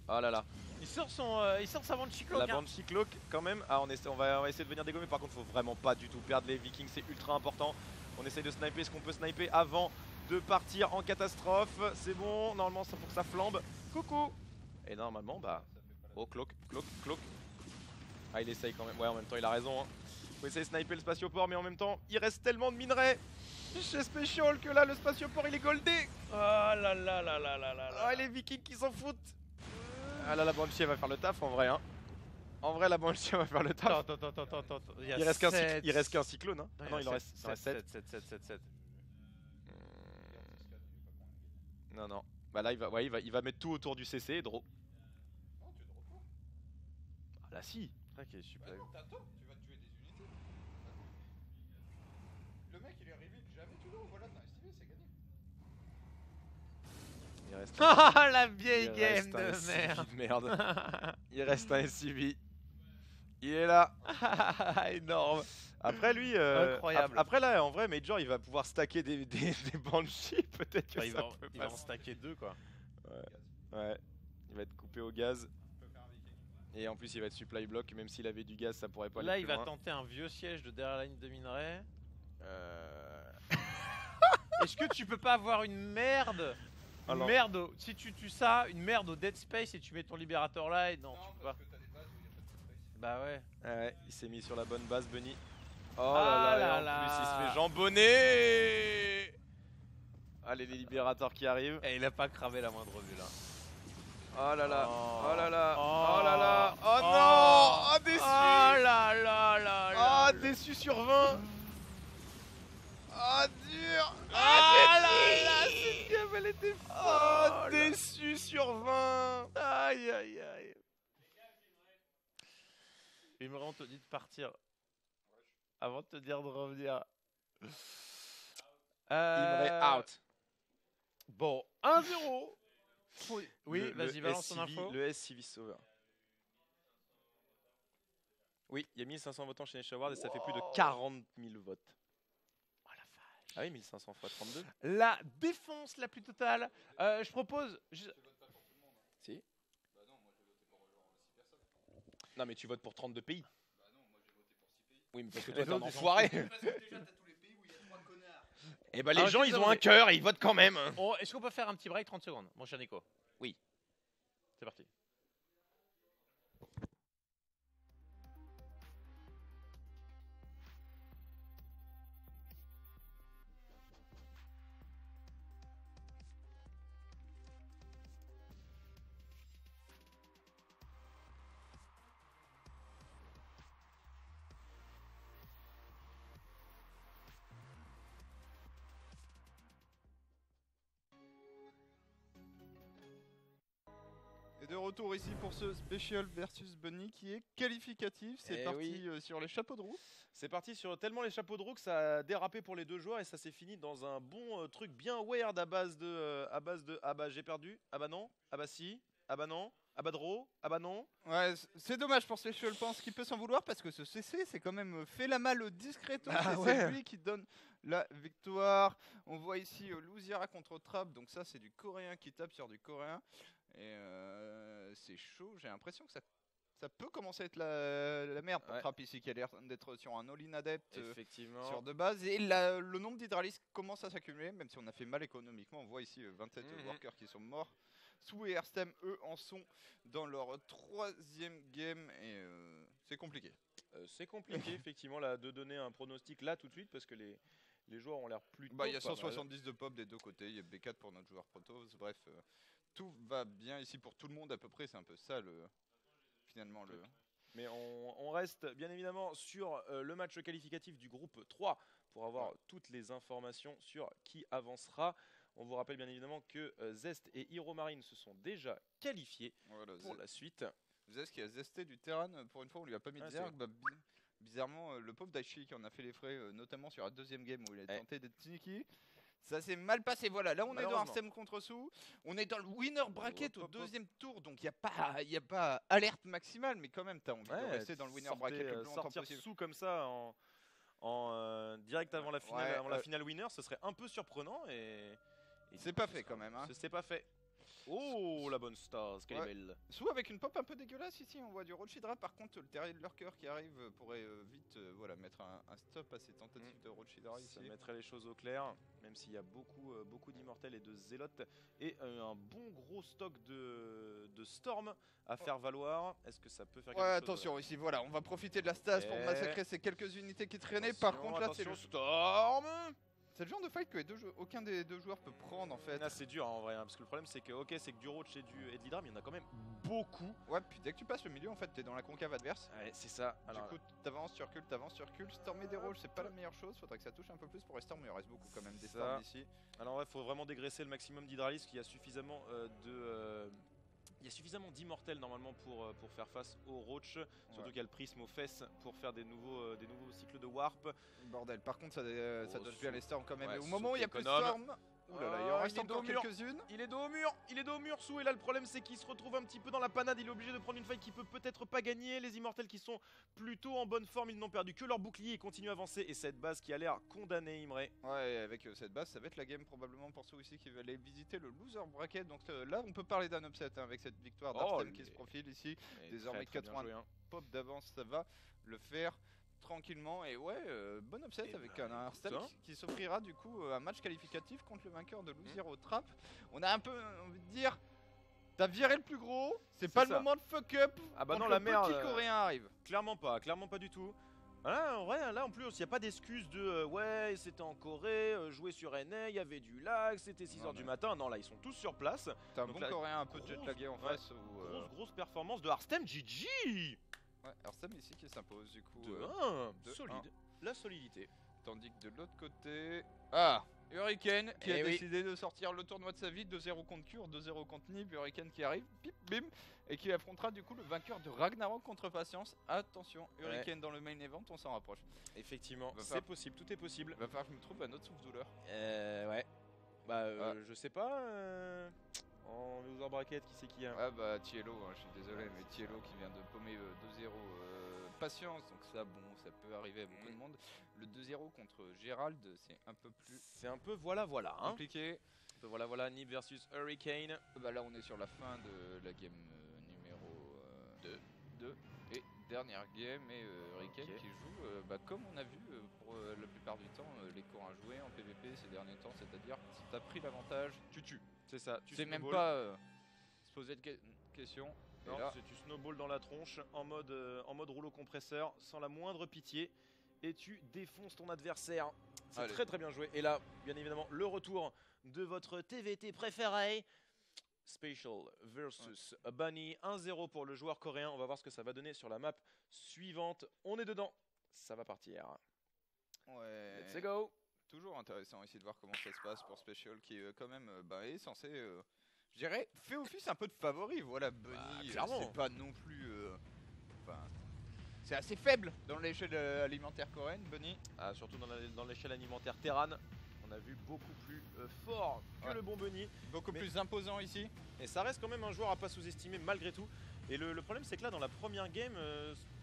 S4: Oh là là.
S3: Il sort sa banshee cloak.
S4: La
S3: Hein.
S4: Banshee Cloak quand même. Ah, on va essayer de venir dégommer. Par contre, faut vraiment pas du tout perdre les Vikings, c'est ultra important. On essaye de sniper ce qu'on peut sniper avant de partir en catastrophe. C'est bon, normalement ça faut que ça flambe. Coucou. Et normalement, bah. Oh, cloak. Ah, il essaye quand même. Ouais, en même temps, il a raison. Hein. Faut essayer de sniper le spatioport, mais en même temps, il reste tellement de minerais chez Special que là, le spatioport il est goldé.
S3: Oh là là là là là là.
S4: Ah, les Vikings qui s'en foutent. Ah là, la Banshee elle va faire le taf en vrai. Hein. En vrai, la Banshee elle va faire le taf.
S3: Attends.
S4: Il reste qu'un cyclone. Hein.
S3: Non,
S4: Non, il en reste 7.
S3: 7.
S4: Non. Bah là, il va mettre tout autour du CC et draw. Ah là, si.
S3: Ok, super.
S5: T'attends, tu vas tuer des unités. Le mec il est arrivé, jamais tu l'as, voilà, t'as estimé, c'est gagné.
S4: Il reste
S3: Ah la vieille
S4: il
S3: game
S4: reste un
S3: de
S4: SCV
S3: merde.
S4: de merde. Il reste un SCV. Il est là.
S3: Énorme.
S4: Après lui,
S3: Incroyable.
S4: après là, en vrai, Major il va pouvoir stacker des Banshees. Peut-être que
S3: Enfin,
S4: ça peut
S3: il va en
S4: passer.
S3: stacker 2 quoi.
S4: Ouais. Il va être coupé au gaz. Et en plus, il va être supply block. Même s'il avait du gaz, ça pourrait pas
S3: Là,
S4: aller
S3: il
S4: plus
S3: va
S4: loin.
S3: tenter un vieux siège de derrière la ligne de minerai. Est-ce que tu peux pas avoir une merde
S4: Alors.
S3: Si tu tues ça, une merde au dead space et tu mets ton libérateur là et non, tu peux pas.
S5: Parce que t'as des bases où il y a pas de space.
S3: Bah ouais.
S4: Ouais, il s'est mis sur la bonne base, Bunny. Oh
S3: Ah
S4: là là,
S3: là
S4: et en plus il se
S3: là.
S4: fait jambonner. Allez, les libérateurs qui arrivent.
S3: Et il a pas cramé la moindre vue là.
S4: Oh là là,
S3: Oh.
S4: oh là là,
S3: Oh.
S4: oh là là, oh
S3: Oh.
S4: non, oh déçu.
S3: Oh là là là là.
S4: Oh, déçu sur 20. Oh, dur.
S3: Ah là là, cette game elle était
S4: Oh,
S3: folle.
S4: déçu sur 20.
S3: Aïe aïe aïe. Imran te dit de partir avant de te dire de revenir.
S4: Imre out.
S3: Bon, 1-0. Oui,
S4: Le
S3: vas-y, balance ton
S4: SCV
S3: info.
S4: Le SCV Sauveur. Oui, il y a 1500 votants chez Nature Award et ça fait plus de 40 000 votes.
S3: Oh la vache.
S4: Ah oui, 1500 x 32.
S3: La défonce la plus totale. Je propose.
S4: Si. Non, mais tu votes pour 32 pays. Oui, mais parce que toi,
S3: Les
S4: t'es un
S3: autres, ils
S4: enfoiré.
S5: Parce que déjà t'as tous les pays où il y a 3 connards.
S4: Et bah, les
S3: Ah,
S4: gens,
S3: ok,
S4: ils
S3: ça
S4: ont
S3: va,
S4: un
S3: mais-
S4: cœur et ils votent quand même.
S3: Est-ce qu'on peut faire un petit break 30 secondes, mon cher Nico?
S4: Oui.
S3: C'est parti.
S5: Et de retour ici pour ce Special versus Bunny qui est qualificatif. C'est
S4: Eh
S5: parti
S4: oui.
S5: sur les chapeaux de roue.
S4: C'est parti sur tellement les chapeaux de roue que ça a dérapé pour les deux joueurs et ça s'est fini dans un bon truc bien weird à base de ah bah j'ai perdu, ah bah non, ah bah si, ah bah non, ah bah draw, ah bah non.
S5: Ouais, c'est dommage pour Special Pense qui peut s'en vouloir parce que ce CC c'est quand même fait la malle discreto.
S4: Ah
S5: Et
S4: ouais.
S5: c'est lui qui donne la victoire. On voit ici Louziara contre Trap, donc ça c'est du coréen qui tape sur du coréen. Et c'est chaud, j'ai l'impression que ça peut commencer à être la merde pour
S4: Ouais.
S5: Trap ici qui a l'air d'être sur un all-in adepte.
S4: Effectivement.
S5: Sur de base et le nombre d'hydralistes commence à s'accumuler même si on a fait mal économiquement. On voit ici 27
S4: Mhm.
S5: workers qui sont morts. Sou et Airstem eux en sont dans leur troisième game et c'est compliqué.
S4: C'est compliqué effectivement là de donner un pronostic là tout de suite parce que les joueurs ont l'air plutôt
S5: Bah il y a
S4: pas mal.
S5: 170 de pop des deux côtés, il y a B4 pour notre joueur Protoss, bref tout va bien ici pour tout le monde à peu près, c'est un peu ça finalement le...
S4: Mais on reste bien évidemment sur le match qualificatif du groupe 3 pour avoir toutes les informations sur qui avancera. On vous rappelle bien évidemment que Zest et Hero Marine se sont déjà qualifiés
S5: Voilà,
S4: pour la suite.
S5: Zest qui a zesté du terrain, pour une fois on lui a pas mis de
S4: Ah,
S5: zerg, bah, bizarrement le pauvre Daichi qui en a fait les frais, notamment sur la deuxième game où il a tenté d'être sneaky. Ça s'est mal passé, voilà, là on est dans un
S4: Malheureusement.
S5: système contre sous, on est dans le winner bracket
S4: Hop,
S5: au
S4: hop, hop.
S5: deuxième tour, donc il n'y a pas alerte maximale, mais quand même t'as envie de
S4: Ouais,
S5: rester dans le winner bracket le plus longtemps
S4: sortir
S5: possible.
S4: sous comme ça direct avant la finale,
S5: Ouais,
S4: avant la finale winner, ce serait un peu surprenant et
S5: C'est pas fait quand même, hein.
S4: C'est pas fait. Oh la bonne stars, qu'elle est
S5: Ouais.
S4: belle.
S5: Sous avec une pop un peu dégueulasse ici, on voit du Rochidra. Par contre, le terrier de Lurker qui arrive pourrait vite mettre un stop à ces tentatives de Rochidra ici.
S4: Ça mettrait les choses au clair, même s'il y a beaucoup d'immortels et de zélotes et un bon gros stock de Storm à faire valoir. Est-ce que ça peut faire quelque
S5: Ouais,
S4: chose
S5: attention ici, voilà, on va profiter de la stase pour
S4: Et-
S5: massacrer ces quelques unités qui traînaient. Par
S4: Attention,
S5: contre, là, c'est
S4: attention,
S5: le...
S4: Storm.
S5: c'est le genre de fight que aucun des deux joueurs peut prendre en fait.
S4: Ah, c'est dur hein, en vrai, hein, parce que le problème c'est que ok c'est que du Roach et de l'Hydra, mais il y en a quand même beaucoup.
S5: Ouais, puis dès que tu passes le milieu, en fait, t'es dans la concave adverse.
S4: Ouais, c'est ça. Alors,
S5: Du coup, t'avances, tu recules. Stormer des rôles, c'est pas la meilleure chose. Faudrait que ça touche un peu plus pour les storms, mais il reste beaucoup quand même des
S4: Ça.
S5: storms ici.
S4: alors ouais, faut vraiment dégraisser le maximum d'Hydralis, qu'il y a suffisamment il y a suffisamment d'immortels normalement pour faire face au Roach, surtout qu'il y a le prisme aux fesses pour faire des nouveaux cycles de warp.
S5: Bordel, par contre, ça
S4: Oh,
S5: donne bien les storms quand même.
S4: ouais,
S5: Et au moment où il y a plus de
S4: économe.
S5: storms, ouh là là, il en reste
S4: il est dos
S5: encore
S4: au mur.
S5: quelques-unes.
S4: Il est dos au mur sous, et là le problème c'est qu'il se retrouve un petit peu dans la panade, il est obligé de prendre une fight qui peut peut-être pas gagner. Les immortels qui sont plutôt en bonne forme, ils n'ont perdu que leur bouclier et continuent à avancer, et cette base qui a l'air condamnée, Imre.
S5: Ouais, avec cette base, ça va être la game probablement pour ceux ici qui veulent aller visiter le loser bracket. Donc là, on peut parler d'un upset avec cette victoire d'Arstem qui se profile ici.
S4: Et
S5: Désormais,
S4: très bien
S5: 80
S4: joué, hein.
S5: pop d'avance, ça va le faire tranquillement. Et ouais, bon upset
S4: Et
S5: avec
S4: bah,
S5: un Arstem
S4: écoute, hein.
S5: qui s'offrira du coup un match qualificatif contre le vainqueur de Luzero Trap. On a un peu envie de dire, t'as viré le plus gros, c'est pas
S4: ça.
S5: le moment de fuck up.
S4: Ah bah
S5: quand
S4: non,
S5: le
S4: la merde,
S5: petit coréen arrive.
S4: Clairement pas du tout. Voilà, en vrai, là en plus, il n'y a pas d'excuse de ouais, c'était en Corée, jouer sur NA, il y avait du lag, c'était 6h
S5: Non,
S4: du
S5: mais-
S4: matin. Non, là, ils sont tous sur place.
S5: T'as un
S4: Donc
S5: bon
S4: là,
S5: coréen un peu
S4: grosse-
S5: jetlagué en
S4: ouais,
S5: face. Où,
S4: Grosse performance de Arstem, GG
S5: ouais, Arstem ici qui s'impose du coup.
S4: De 1,
S5: de
S4: solide. La solidité.
S5: Tandis que de l'autre côté... Ah, Hurricane qui a
S4: Eh oui.
S5: décidé de sortir le tournoi de sa vie, 2-0 contre Cure, 2-0 contre Nib, Hurricane qui arrive, pip bim, et qui affrontera du coup le vainqueur de Ragnarok contre Patience. Attention, Hurricane dans le main event, on s'en rapproche.
S4: Effectivement,
S5: Va
S4: c'est
S5: falloir-
S4: possible, tout est possible.
S5: Va falloir que je me trouve un autre souffle-douleur.
S4: Ouais. Bah,
S5: Ah.
S4: je sais pas. En loser bracket, qui c'est qui a
S5: Ah bah Tielo, hein, je suis désolé, mais Tielo qui vient de paumer 2-0 Patience, donc ça bon, ça peut arriver à beaucoup de monde. Le 2-0 contre Gérald, c'est un peu plus
S4: C'est un peu voilà, hein.
S5: compliqué.
S4: Un peu voilà, Nib versus Hurricane.
S5: Bah là on est sur la fin de la game numéro 2 et dernière game et Hurricane
S4: Ok.
S5: qui joue comme on a vu pour la plupart du temps les Coréens jouer en PvP ces derniers temps, c'est-à-dire si t'as pris l'avantage, tu tues.
S4: C'est ça, tu
S5: C'est même
S4: snowball.
S5: pas se poser de questions. Et
S4: Non,
S5: là,
S4: c'est tu snowball dans la tronche en mode rouleau compresseur sans la moindre pitié et tu défonces ton adversaire. C'est
S5: Allez.
S4: très bien joué. Et là, bien évidemment, le retour de votre TVT préféré. Special versus Bunny, 1-0 pour le joueur coréen. On va voir ce que ça va donner sur la map suivante. On est dedans, ça va partir.
S5: ouais.
S4: Let's go.
S5: Toujours intéressant ici de voir comment ça se passe pour Special qui quand même est censé je dirais, fait office un peu de favori. Voilà, Bunny,
S4: clairement.
S5: c'est pas non plus. Enfin, c'est assez faible dans l'échelle alimentaire coréenne, Bunny.
S4: Ah, surtout dans l'échelle alimentaire Terran, on a vu beaucoup plus fort que
S5: Ouais.
S4: le bon Bunny.
S5: Beaucoup
S4: Mais-
S5: plus imposant ici.
S4: Et ça reste quand même un joueur à pas sous-estimer malgré tout. Et le problème c'est que là dans la première game,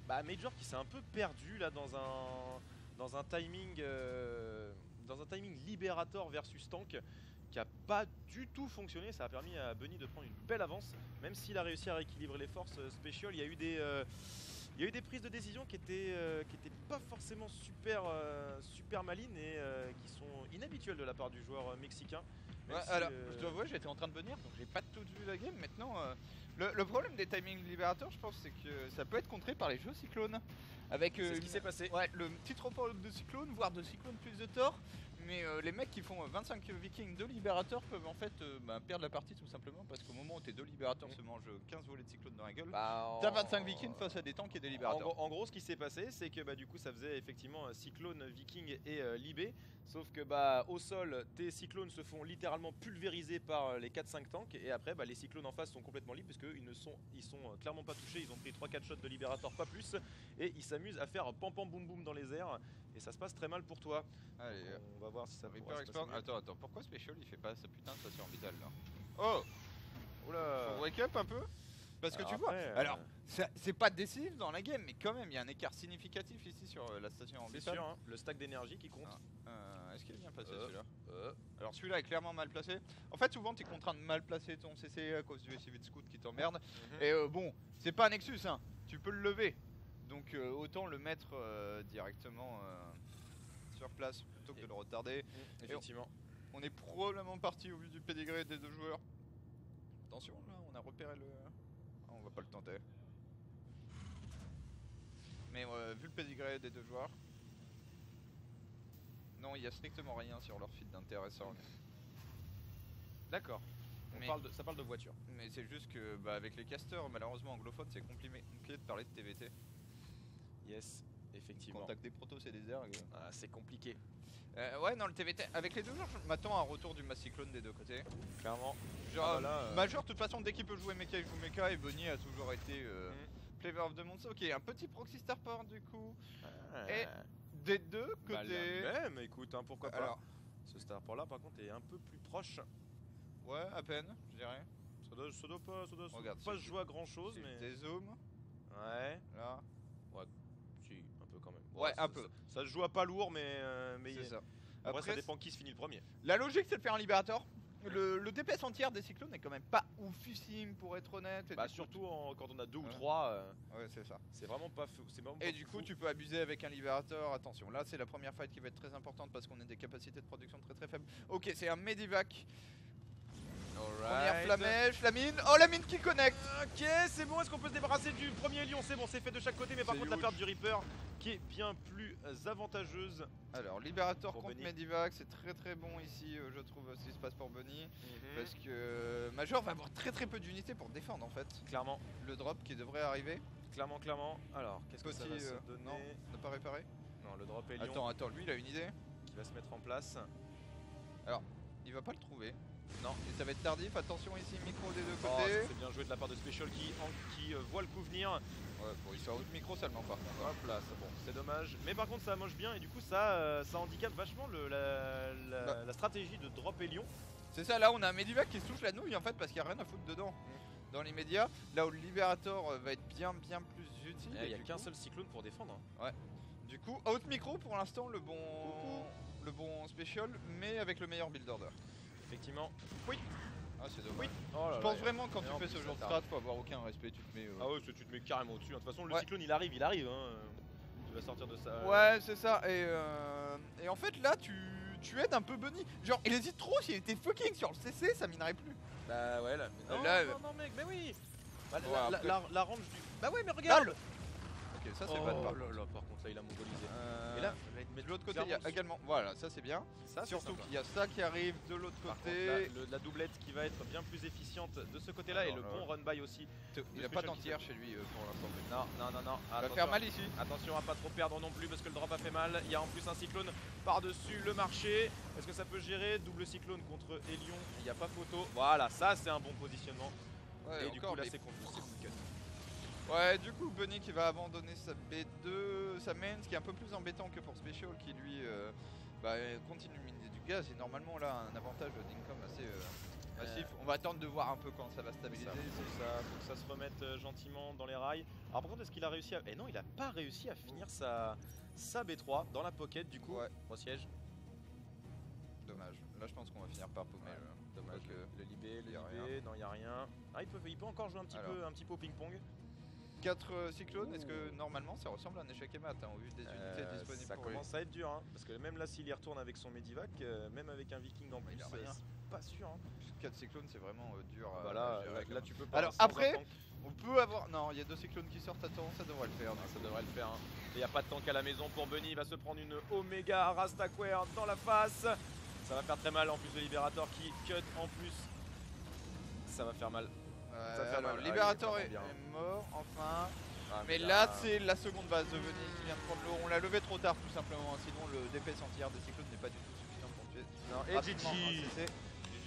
S4: Major qui s'est un peu perdu là dans un timing Liberator versus Tank qui a pas du tout fonctionné. Ça a permis à Bunny de prendre une belle avance, même s'il a réussi à rééquilibrer les forces spéciales. Il y a eu des prises de décision qui étaient pas forcément super malines et qui sont inhabituelles de la part du joueur mexicain. Même
S5: Ouais,
S4: si,
S5: alors, je dois avouer, j'étais en train de venir, donc j'ai pas tout vu la game. Maintenant, le problème des timing libérateurs, je pense, c'est que ça peut être contré par les jeux Cyclone. Avec
S4: c'est ce qui s'est passé.
S5: ouais, le petit trop de Cyclone, voire de Cyclone plus de Thor. Mais les mecs qui font 25 Vikings, 2 libérateurs peuvent en fait perdre la partie tout simplement parce qu'au moment où tes 2 libérateurs se mangent 15 volets de Cyclone dans la gueule, t'as 25 Vikings face à des tanks et des libérateurs.
S4: En gros, ce qui s'est passé, c'est que du coup, ça faisait effectivement Cyclone, Viking et Libé. Sauf que au sol, tes cyclones se font littéralement pulvériser par les 4-5 tanks. Et après, les cyclones en face sont complètement libres parce qu'ils ils sont clairement pas touchés. Ils ont pris 3-4 shots de libérateur, pas plus. Et ils s'amusent à faire pam pam boum boum dans les airs. Et ça se passe très mal pour toi.
S5: Allez,
S4: On va voir si ça
S5: Reaper
S4: pourra se passer
S5: Expand.
S4: mieux.
S5: Attends, pourquoi Special il fait pas sa putain de station orbitale là? Oh,
S4: Oula.
S5: faut wake up un peu? Parce que
S4: Alors
S5: tu vois,
S4: après,
S5: alors c'est pas décisif dans la game, mais quand même il y a un écart significatif ici sur la station
S4: C'est
S5: orbitale.
S4: sûr, hein, le stack d'énergie qui compte.
S5: Est-ce qu'il est bien placé celui-là?
S4: Euh,
S5: Alors celui-là est clairement mal placé. En fait souvent tu es contraint de mal placer ton CC à cause du SUV de scout qui t'emmerde. Et bon, c'est pas un Nexus hein, tu peux le lever. Donc autant le mettre directement sur place plutôt que de le retarder.
S4: Effectivement.
S5: On est probablement parti au vu du pédigré des deux joueurs. Attention là, on a repéré le... Ah, on va pas le tenter. Mais vu le pédigré des deux joueurs... Non, il y a strictement rien sur leur feed d'intéressant.
S4: D'accord.
S5: Mais-
S4: Ça parle de voiture.
S5: Mais c'est juste que avec les casters, malheureusement anglophones, c'est compliqué de parler de TVT.
S4: Yes, effectivement.
S5: Contact des protos et des ergs.
S4: Ah, c'est compliqué.
S5: Ouais, non, le TVT, avec les deux joueurs, je m'attends à un retour du Mass Cyclone des deux côtés.
S4: Clairement.
S5: Genre,
S4: Ah bah là,
S5: Major, de toute façon, dès qu'il peut jouer mecha, il joue mecha, et Bunny a toujours été Flavor of the Month. Ok, un petit proxy starport du coup. Et des deux côtés.
S4: Même, écoute, hein, pourquoi pas.
S5: Alors,
S4: Ce starport là, par contre, est un peu plus proche.
S5: ouais, à peine, je dirais.
S4: Ça doit pas,
S5: Regarde,
S4: pas
S5: si
S4: se
S5: je-
S4: jouer à grand chose,
S5: Si
S4: mais.
S5: je dézoome,
S4: Ouais,
S5: là,
S4: si, un peu quand même.
S5: Ouais, un peu.
S4: Ça se joue à pas lourd, mais.
S5: c'est ça.
S4: Après, ça dépend qui se finit le premier.
S5: La logique, c'est de faire un libérateur. Le DPS entière des cyclones est quand même pas oufissime pour être honnête. Et du coup,
S4: Surtout quand on a 2 ou
S5: Ouais.
S4: 3,
S5: Ouais, c'est ça.
S4: c'est vraiment pas fou. C'est vraiment
S5: Et
S4: pas
S5: du
S4: fou.
S5: coup, tu peux abuser avec un libérateur. Attention, là, c'est la première fight qui va être très importante parce qu'on a des capacités de production très faibles. Ok, c'est un Medivac. Première flamèche, la mine. Oh, la mine qui connecte.
S4: Ok, c'est bon, est-ce qu'on peut se débarrasser du premier lion? C'est bon, c'est fait de chaque côté, mais par
S5: C'est
S4: contre, la
S5: huge.
S4: perte du Reaper qui est bien plus avantageuse.
S5: Alors, libérateur
S4: Pour
S5: contre
S4: Bunny.
S5: Medivac, c'est très bon ici, je trouve, ce qui se passe pour Bunny. Parce que Major va avoir très peu d'unités pour défendre en fait.
S4: Clairement,
S5: Le drop qui devrait arriver.
S4: clairement. Alors, qu'est-ce que ça va
S5: Petit,
S4: se donner?
S5: non, n'a pas réparé.
S4: Non, le drop est lion
S5: Attends, lui il a une idée.
S4: qui va se mettre en place.
S5: Il va pas le trouver.
S4: Non.
S5: Et ça va être tardif, attention ici, micro des deux
S4: Oh,
S5: côtés.
S4: ça, c'est bien joué de la part de Special qui voit le coup venir.
S5: Ouais, bon, il fait out micro seulement par contre.
S4: Hop là, c'est bon, c'est dommage. Mais par contre, ça moche bien et du coup, ça handicape vachement la stratégie de drop et lion.
S5: C'est ça, là on a un Medivac qui se touche la nouille en fait parce qu'il n'y a rien à foutre dedans. Dans l'immédiat, là où le Liberator va être bien plus utile.
S4: Il n'y
S5: et
S4: a
S5: du
S4: qu'un
S5: coup-
S4: seul cyclone pour défendre. hein.
S5: Du coup, out micro pour l'instant, le bon special, mais avec le meilleur build order.
S4: Effectivement.
S5: Ah, c'est dommage.
S4: Oui. Oh là
S5: Je
S4: là,
S5: pense
S4: et-
S5: vraiment quand
S4: et
S5: tu
S4: en
S5: fais
S4: plus,
S5: ce
S4: ça
S5: genre de
S4: tarde.
S5: strat, faut avoir aucun respect, tu te mets.
S4: Ah ouais, tu te mets carrément au-dessus. De toute façon, le
S5: Ouais.
S4: cyclone il arrive. Hein. Tu vas sortir de ça.
S5: Ouais, c'est ça. Et en fait, là, tu aides un peu Bunny. Genre, il hésite trop. S'il était fucking sur le CC, ça minerait plus.
S4: Bah ouais, là. Non,
S5: Là,
S4: non, mec, mais oui. Bah,
S5: Ouais,
S4: la,
S5: après-
S4: la range du. Bah ouais, mais regarde.
S5: Ok, ça c'est
S4: Oh
S5: bad par
S4: là
S5: contre.
S4: là, par contre, là, il a mongolisé.
S5: Euh,
S4: Et là,
S5: bien. De l'autre côté, il y a également. Voilà, ça c'est bien.
S4: Ça, c'est
S5: Surtout
S4: sympa.
S5: qu'il y a ça qui arrive de l'autre
S4: Par contre,
S5: côté.
S4: là, la doublette qui va être bien plus efficiente de ce côté-là et
S5: Alors,
S4: le bon run by aussi.
S5: Il a pas d'anti-air chez lui pour l'instant.
S4: Non.
S5: Il va faire mal ici.
S4: Attention à pas trop perdre non plus parce que le drop a fait mal. Il y a en plus un cyclone par-dessus le marché. Est-ce que ça peut gérer? Double cyclone contre Elion. Il n'y a pas photo. Voilà, ça c'est un bon positionnement.
S5: Ouais,
S4: et du coup là
S5: mais
S4: c'est confus.
S5: Ouais, du coup, Bunny qui va abandonner sa B2, sa main, ce qui est un peu plus embêtant que pour Special qui lui continue de miner du gaz et normalement là un avantage d'income assez massif. On va attendre de voir un peu quand ça va stabiliser.
S4: Faut que ça se remette gentiment dans les rails. Alors par contre est-ce qu'il a réussi à... Eh non, il a pas réussi à finir sa B3 dans la pocket du coup.
S5: Ouais.
S4: Au siège.
S5: Dommage. Là, je pense qu'on va finir par paumer.
S4: Dommage.
S5: Donc,
S4: Le libé,
S5: y a rien.
S4: non il y a rien. Ah il peut encore jouer un petit peu au ping-pong.
S5: 4 cyclones, est-ce que normalement ça ressemble à un échec et mat au vu des unités disponibles
S4: Ça
S5: pour lui.
S4: commence à être dur hein, parce que même là s'il y retourne avec son Medivac, même avec un Viking en plus,
S5: il a rien.
S4: c'est pas sûr. Hein.
S5: 4 cyclones, c'est vraiment dur
S4: Voilà,
S5: à gérer.
S4: là tu peux pas.
S5: Alors
S4: sans
S5: après,
S4: un tank.
S5: on peut avoir. Non, il y a 2 cyclones qui sortent, attends, ça devrait le faire.
S4: Ça devrait le faire. Hein. Il n'y a pas de tank à la maison pour Bunny, il va se prendre une Omega Rastaquare dans la face. Ça va faire très mal en plus de Liberator qui cut en plus. Ça va faire mal. Ça fait
S5: alors,
S4: mal.
S5: Liberator
S4: il est vraiment
S5: est mort, enfin.
S4: Ah,
S5: Mais là, c'est la seconde base de Bunny qui vient de prendre l'eau. On l'a levé trop tard, tout simplement. Sinon, le DPS anti-air des cyclones n'est pas du tout suffisant pour tuer.
S4: Non, et
S5: rapidement
S4: GG.
S5: un CC.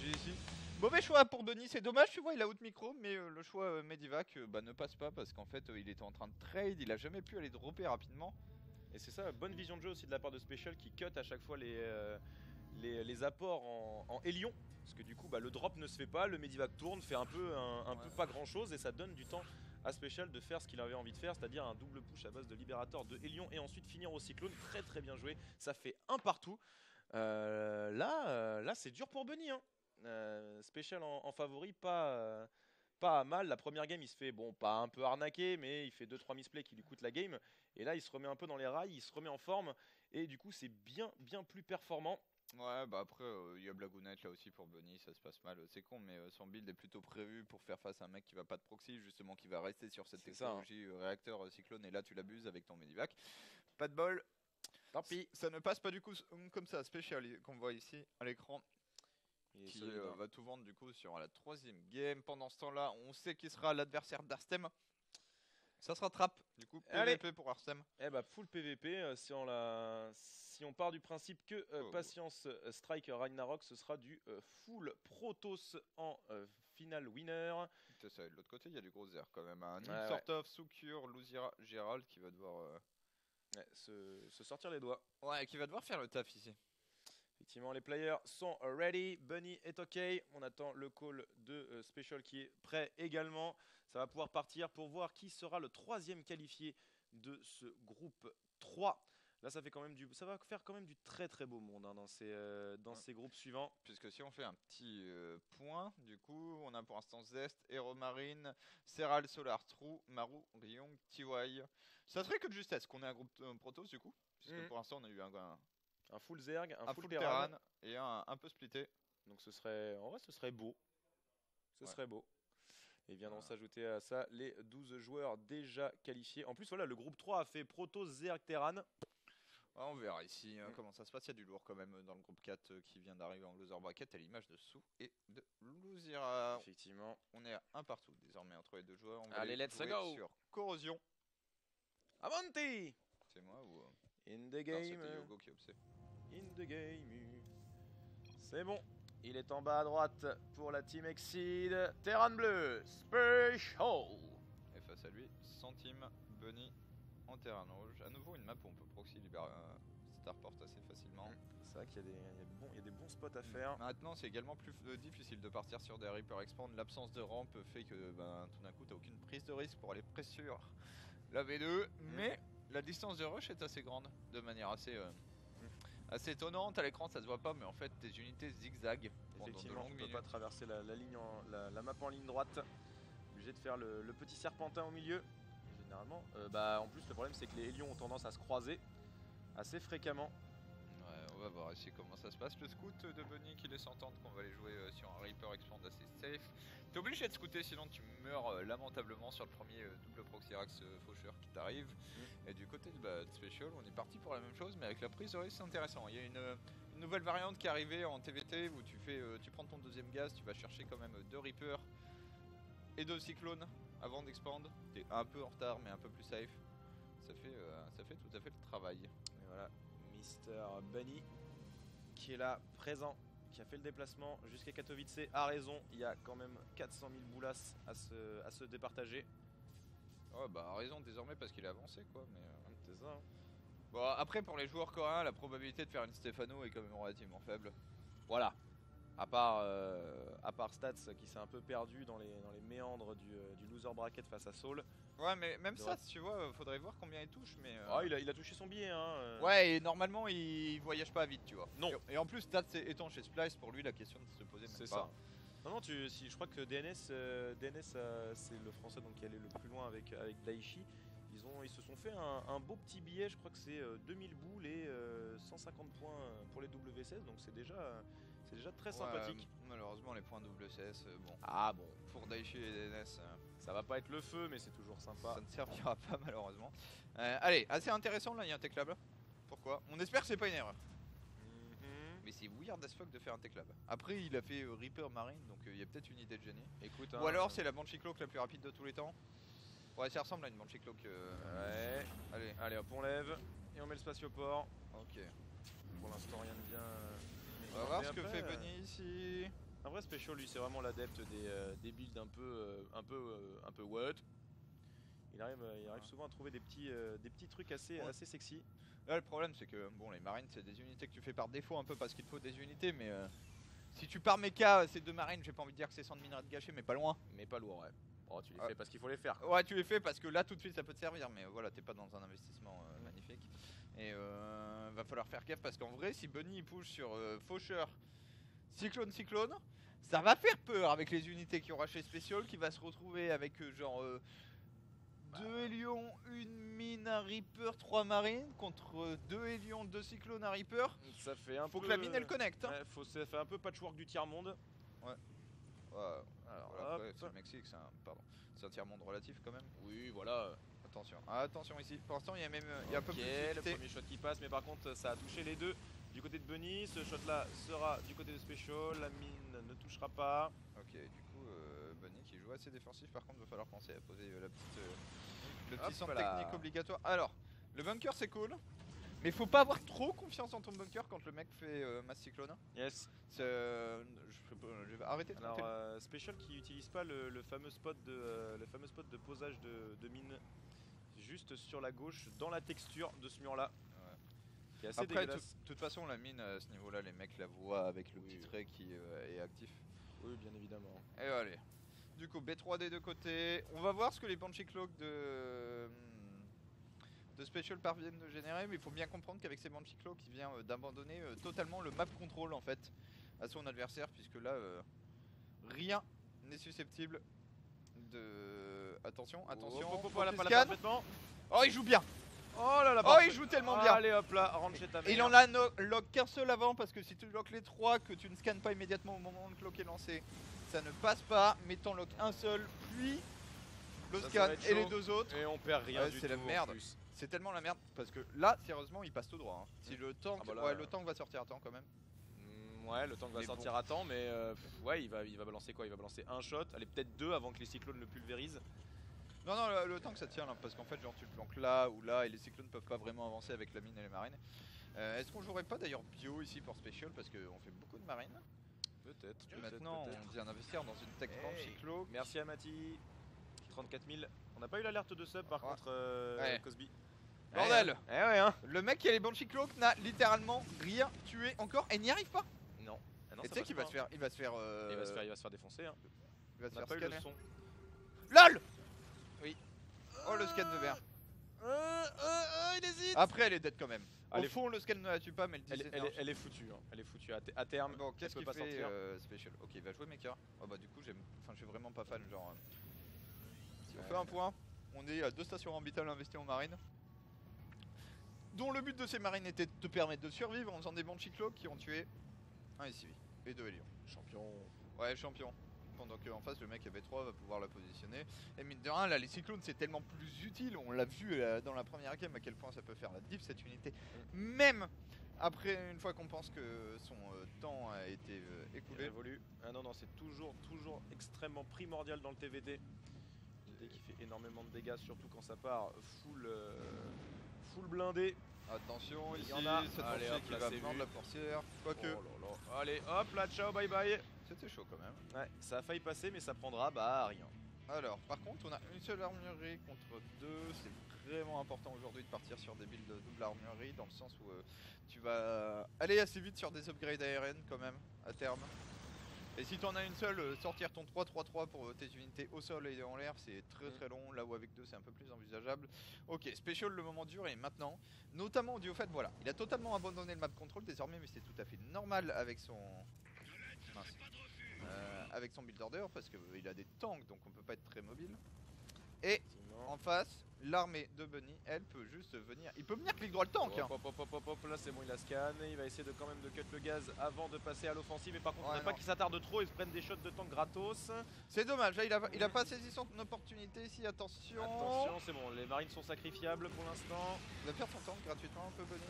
S5: GG ici. Mauvais choix pour Bunny, c'est dommage, tu vois, il a out micro, mais le choix Medivac ne passe pas parce qu'en fait, il était en train de trade, il a jamais pu aller dropper rapidement.
S4: Et c'est ça, bonne vision de jeu aussi de la part de Special qui cut à chaque fois les apports en Hélion. Parce que du coup, le drop ne se fait pas, le Medivac tourne, fait un peu pas grand chose et ça donne du temps à Special de faire ce qu'il avait envie de faire, c'est-à-dire un double push à base de Liberator de Hélion et ensuite finir au cyclone. Très bien joué, ça fait un partout. Là c'est dur pour Bunny. Hein. Special en favori, pas mal. La première game, il se fait, pas un peu arnaqué, mais il fait 2-3 misplays qui lui coûtent la game. Et là, il se remet un peu dans les rails, il se remet en forme. Et du coup, c'est bien plus performant.
S5: Ouais, après, il y a Blagounette là aussi pour Bunny, ça se passe mal. C'est con, mais son build est plutôt prévu pour faire face à un mec qui va pas de proxy, justement, qui va rester sur cette technologie réacteur cyclone. Et là, tu l'abuses avec ton Medivac. Pas de bol.
S4: Tant pis.
S5: Ça ne passe pas du coup comme ça. Special qu'on voit ici à l'écran. Qui va tout vendre du coup sur la 3ème game. Pendant ce temps-là, on sait qui sera l'adversaire d'Arstem. Ça se rattrape du coup. PVP pour Arstem.
S4: Full PVP. Si on part du principe que Patience Strike Ragnarok, ce sera du full Protoss en final winner.
S5: Ça, de l'autre côté, il y a du gros air quand même. Un sort of Sukure, Luzira, Gérald qui va devoir
S4: se sortir les doigts.
S5: Ouais, qui va devoir faire le taf ici.
S4: Effectivement, les players sont ready. Bunny est OK. On attend le call de Special qui est prêt également. Ça va pouvoir partir pour voir qui sera le 3ème qualifié de ce groupe 3. Là, ça va faire quand même du très beau monde hein, dans ces groupes suivants.
S5: Puisque si on fait un petit point, du coup, on a pour l'instant Zest, Aeromarine, Serral, Solar, True, Maru, Ryong, TY. Ça serait que de justesse qu'on ait un groupe Protoss du coup. Puisque pour l'instant, on a eu
S4: un full Zerg, un full
S5: Terran et un peu splitté.
S4: Donc ce serait beau. Ce serait beau. Et viendront s'ajouter à ça les 12 joueurs déjà qualifiés. En plus, voilà, le groupe 3 a fait Protoss, Zerg, Terran.
S5: On verra ici comment ça se passe. Il y a du lourd quand même dans le groupe 4 qui vient d'arriver en loser bracket à l'image de Sou et de Luzira.
S4: Effectivement.
S5: On est à un partout désormais entre les deux joueurs. On va
S4: Allez, let's go
S5: sur Corrosion.
S4: Avanti.
S5: C'est moi ou
S4: in the game.
S5: C'était Yogo qui obsède.
S4: In the game. C'est bon. Il est en bas à droite pour la team Exceed. Terran bleu. Special.
S5: Et face à lui, Centime, Bunny en terrain rouge. À nouveau une map où on peut proxy Starport assez facilement.
S4: C'est vrai qu'il y a des bons spots à faire.
S5: Maintenant, c'est également plus difficile de partir sur des Reaper Expand. L'absence de rampe fait que tout d'un coup, tu n'as aucune prise de risque pour aller sur la V2. Mais la distance de rush est assez grande, de manière assez étonnante. À l'écran, ça se voit pas, mais en fait, tes unités zigzag.
S4: Effectivement, tu ne peux pas traverser la map en ligne droite. Obligé de faire le petit serpentin au milieu. Généralement, en plus, le problème, c'est que les Hélions ont tendance à se croiser assez fréquemment.
S5: Ouais, va voir ici comment ça se passe. Le scout de Bunny qui laisse entendre qu'on va aller jouer sur un Reaper Expand assez safe. T'es obligé de scouter sinon tu meurs lamentablement sur le premier double Proxyrax faucheur qui t'arrive. Et du côté de Special, on est parti pour la même chose mais avec la prise c'est intéressant. Il y a une nouvelle variante qui est arrivée en TVT où tu prends ton deuxième gaz, tu vas chercher quand même 2 Reapers et 2 Cyclones avant d'expand. T'es un peu en retard mais un peu plus safe. Ça fait tout à fait le travail.
S4: Et voilà, Mister Bunny qui est là, présent, qui a fait le déplacement jusqu'à Katowice, a raison. Il y a quand même 400 000 boulasses à se départager.
S5: Oh bah a raison désormais parce qu'il a avancé quoi. Mais
S4: C'est ça. Hein.
S5: bon après pour les joueurs coréens la probabilité de faire une Stefano est quand même relativement faible. Voilà.
S4: À part Stats qui s'est un peu perdu dans les méandres du loser bracket face à Soul.
S5: Ouais mais même
S4: C'est
S5: ça
S4: vrai.
S5: tu vois faudrait voir combien il touche mais
S4: Ah, il a touché son billet hein.
S5: ouais et normalement il voyage pas vite tu vois.
S4: Non.
S5: Et en plus Stats étant chez Splice pour lui la question de se poser même
S4: C'est
S5: pas.
S4: ça. Non, si je crois que DNS c'est le français donc qui allait le plus loin avec Daichi. Ils se sont fait un beau petit billet, je crois que c'est 2000 boules et 150 points pour les WSS, donc c'est déjà très sympathique.
S5: Malheureusement les points WCS bon.
S4: Ah bon,
S5: Pour Daichi et DNS
S4: ça va pas être le feu, mais c'est toujours sympa.
S5: ça ne servira pas malheureusement. Allez assez intéressant là il y a un tech lab. Pourquoi? On espère que c'est pas une erreur. Mais c'est weird as fuck de faire un tech lab. Après il a fait Reaper Marine donc il y a peut-être une idée de génie.
S4: Écoute,
S5: Ou alors c'est la Banshee Cloak la plus rapide de tous les temps. Ouais ça ressemble à une Banshee Cloak.
S4: ouais. Allez hop, on lève et on met le spatioport.
S5: Ok.
S4: Pour l'instant rien de bien.
S5: On va voir
S4: Mais
S5: ce que
S4: après,
S5: fait Bunny ici.
S4: En vrai, Special lui c'est vraiment l'adepte des builds un peu what. Il arrive souvent à trouver des petits trucs assez sexy.
S5: Là le problème c'est que bon les marines c'est des unités que tu fais par défaut un peu parce qu'il te faut des unités mais si tu pars méca ces 2 marines j'ai pas envie de dire que c'est sans minerais de gâcher mais pas loin.
S4: Mais pas lourd, ouais. Oh, tu les fais parce qu'il faut les faire. Quoi.
S5: Ouais tu les fais parce que là tout de suite ça peut te servir mais voilà t'es pas dans un investissement magnifique. Et va falloir faire gaffe parce qu'en vrai si Bunny il push sur Faucheur, Cyclone, ça va faire peur avec les unités qui aura chez Special qui va se retrouver avec genre 2 Hélions, 1 mine, un Reaper, 3 marines contre 2 Hélions, 2 Cyclones, un Reaper.
S4: Ça fait un
S5: Faut
S4: peu.
S5: que la mine elle connecte. Hein.
S4: Ouais, ça fait un peu patchwork du tiers-monde.
S5: Ouais.
S4: Alors,
S5: Voilà, après,
S4: hop.
S5: c'est le Mexique, c'est un tiers-monde relatif quand même.
S4: Oui, voilà.
S5: Attention, attention ici. Pour l'instant, il y a un peu
S4: Ok,
S5: plus
S4: le
S5: d'activité.
S4: premier shot qui passe, mais par contre, ça a touché les deux. Du côté de Bunny, ce shot-là sera du côté de Special. La mine ne touchera pas.
S5: Ok, du coup, Bunny qui joue assez défensif. Par contre, il va falloir penser à poser le
S4: Hop
S5: petit centre
S4: là.
S5: technique obligatoire. Alors, le bunker c'est cool. Mais faut pas avoir trop confiance en ton bunker quand le mec fait masse cyclone.
S4: Yes.
S5: Je vais arrêter de
S4: Alors,
S5: compter.
S4: Special qui utilise pas le fameux spot de posage de mine juste sur la gauche dans la texture de ce mur là.
S5: Ouais.
S4: Qui est assez
S5: Après, de
S4: dégueulasse.
S5: toute façon, la mine à ce niveau-là, les mecs la voient avec le
S4: Oui.
S5: petit trait qui est actif.
S4: Oui, bien évidemment.
S5: Et allez. Du coup, B3 des deux côtés. On va voir ce que les Banshee Cloak de Special parviennent de générer, mais il faut bien comprendre qu'avec ces Banshee Cloak, il vient d'abandonner totalement le map control en fait à son adversaire, puisque là, rien n'est susceptible de. Attention, attention.
S4: Oh,
S5: faut
S4: la
S5: qu'il
S4: pas
S5: scanne.
S4: parfaitement.
S5: Oh, il joue bien.
S4: Oh là là.
S5: Oh, il joue tellement bien.
S4: Allez hop là, rentre chez ta mère.
S5: Et il en a lock qu'un seul avant, parce que si tu lock les 3, que tu ne scannes pas immédiatement au moment où le clock est lancé, ça ne passe pas. Mais t'en lock un seul, puis le
S4: Ça
S5: scan
S4: va être
S5: et les
S4: chaud.
S5: 2 autres.
S4: Et on perd rien
S5: Ouais,
S4: du tout.
S5: c'est la
S4: en
S5: merde.
S4: plus.
S5: C'est tellement la merde parce que là, sérieusement, il passe tout droit. Hein. Si le tank,
S4: Ah bah là,
S5: ouais, le tank va sortir à temps quand même.
S4: Ouais, le tank va
S5: Mais
S4: sortir
S5: bon.
S4: à temps, mais ouais, il va balancer quoi? Il va balancer un shot, allez peut-être 2 avant que les cyclones le pulvérisent.
S5: Non, non, le tank ça tient là parce qu'en fait, genre tu le planques là ou là et les cyclones peuvent pas vraiment avancer avec la mine et les marines. Est-ce qu'on jouerait pas d'ailleurs bio ici pour Special parce qu'on fait beaucoup de marines?
S4: Peut-être.
S5: Maintenant, on vient d'investir dans une tech range
S4: Hey.
S5: cyclo.
S4: Merci à Mati. 34 000. On n'a pas eu l'alerte de sub par
S5: Ouais.
S4: contre,
S5: Ouais.
S4: Cosby.
S5: Bordel.
S4: Eh ouais, hein.
S5: Le mec qui a les Banshee Cloak n'a littéralement rien tué encore et n'y arrive pas.
S4: Non. Ah non,
S5: Et
S4: ça
S5: tu sais
S4: passe
S5: qu'il
S4: pas,
S5: va se faire, il va se faire,
S4: Il va se faire défoncer. Hein.
S5: il va se
S4: On n'a
S5: faire
S4: pas eu le
S5: scanner.
S4: son.
S5: LOL. Oui. Oh le scan de verre.
S4: Il hésite.
S5: Après elle est dead quand même.
S4: Elle
S5: Au
S4: est-
S5: fond le scan ne la tue pas mais le
S4: Elle,
S5: disénerve.
S4: elle est foutue. Hein. Elle est foutue à terme.
S5: Bon,
S4: elle
S5: qu'est-ce
S4: peut
S5: qu'il
S4: pas
S5: fait
S4: sortir.
S5: Special? Ok, il va jouer Mecha. Oh bah du coup, je suis vraiment pas fan. Genre, si on fait un point, on est à 2 stations orbitales investies en marine. dont le but de ces marines était de te permettre de survivre en faisant des bons cyclones qui ont tué un SCV et 2 Hélions.
S4: Champion.
S5: Ouais, champion. Pendant qu'en face, le mec avec 3 va pouvoir la positionner. Et mine de rien, là, les cyclones, c'est tellement plus utile. On l'a vu dans la première game à quel point ça peut faire la diff cette unité. Même après, une fois qu'on pense que son temps a été
S4: Il
S5: écoulé.
S4: évolue. Ah non, non, c'est toujours extrêmement primordial dans le TVT. Unité qui fait énormément de dégâts, surtout quand ça part full blindé.
S5: Attention,
S4: Il y
S5: ici,
S4: en a.
S5: cette
S4: Allez,
S5: lancée
S4: hop,
S5: qui
S4: là,
S5: va
S4: c'est
S5: prendre
S4: vu.
S5: la portière. Quoique,
S4: Oh là là. Allez, hop là, ciao, bye bye.
S5: c'était chaud quand même.
S4: Ouais, ça a failli passer, mais ça prendra rien.
S5: Alors, par contre, on a une seule armurerie contre 2. C'est vraiment important aujourd'hui de partir sur des builds de double armurerie, dans le sens où tu vas aller assez vite sur des upgrades aériennes quand même, à terme. Et si tu en as une seule, sortir ton 3-3-3 pour tes unités au sol et en l'air, c'est très long. Là où avec 2, c'est un peu plus envisageable. Ok, Special, le moment dur est maintenant. Notamment dû au fait, voilà, il a totalement abandonné le map control désormais, mais c'est tout à fait normal avec son... mince. Avec son build order, parce qu'il a des tanks, donc on peut pas être très mobile. Et en face, l'armée de Bunny, elle peut juste venir. Il peut venir clic droit le tank. Hein.
S4: Hop, là c'est bon, il a scan, il va essayer de quand même de cut le gaz avant de passer à l'offensive, mais par contre
S5: Ouais,
S4: on n'a pas
S5: non.
S4: qu'il s'attarde trop et se prenne des shots de tank gratos.
S5: C'est dommage, là, il a pas saisi son opportunité ici, attention.
S4: Attention, c'est bon, les marines sont sacrifiables pour l'instant.
S5: Il va faire son tank gratuitement un peu Bunny.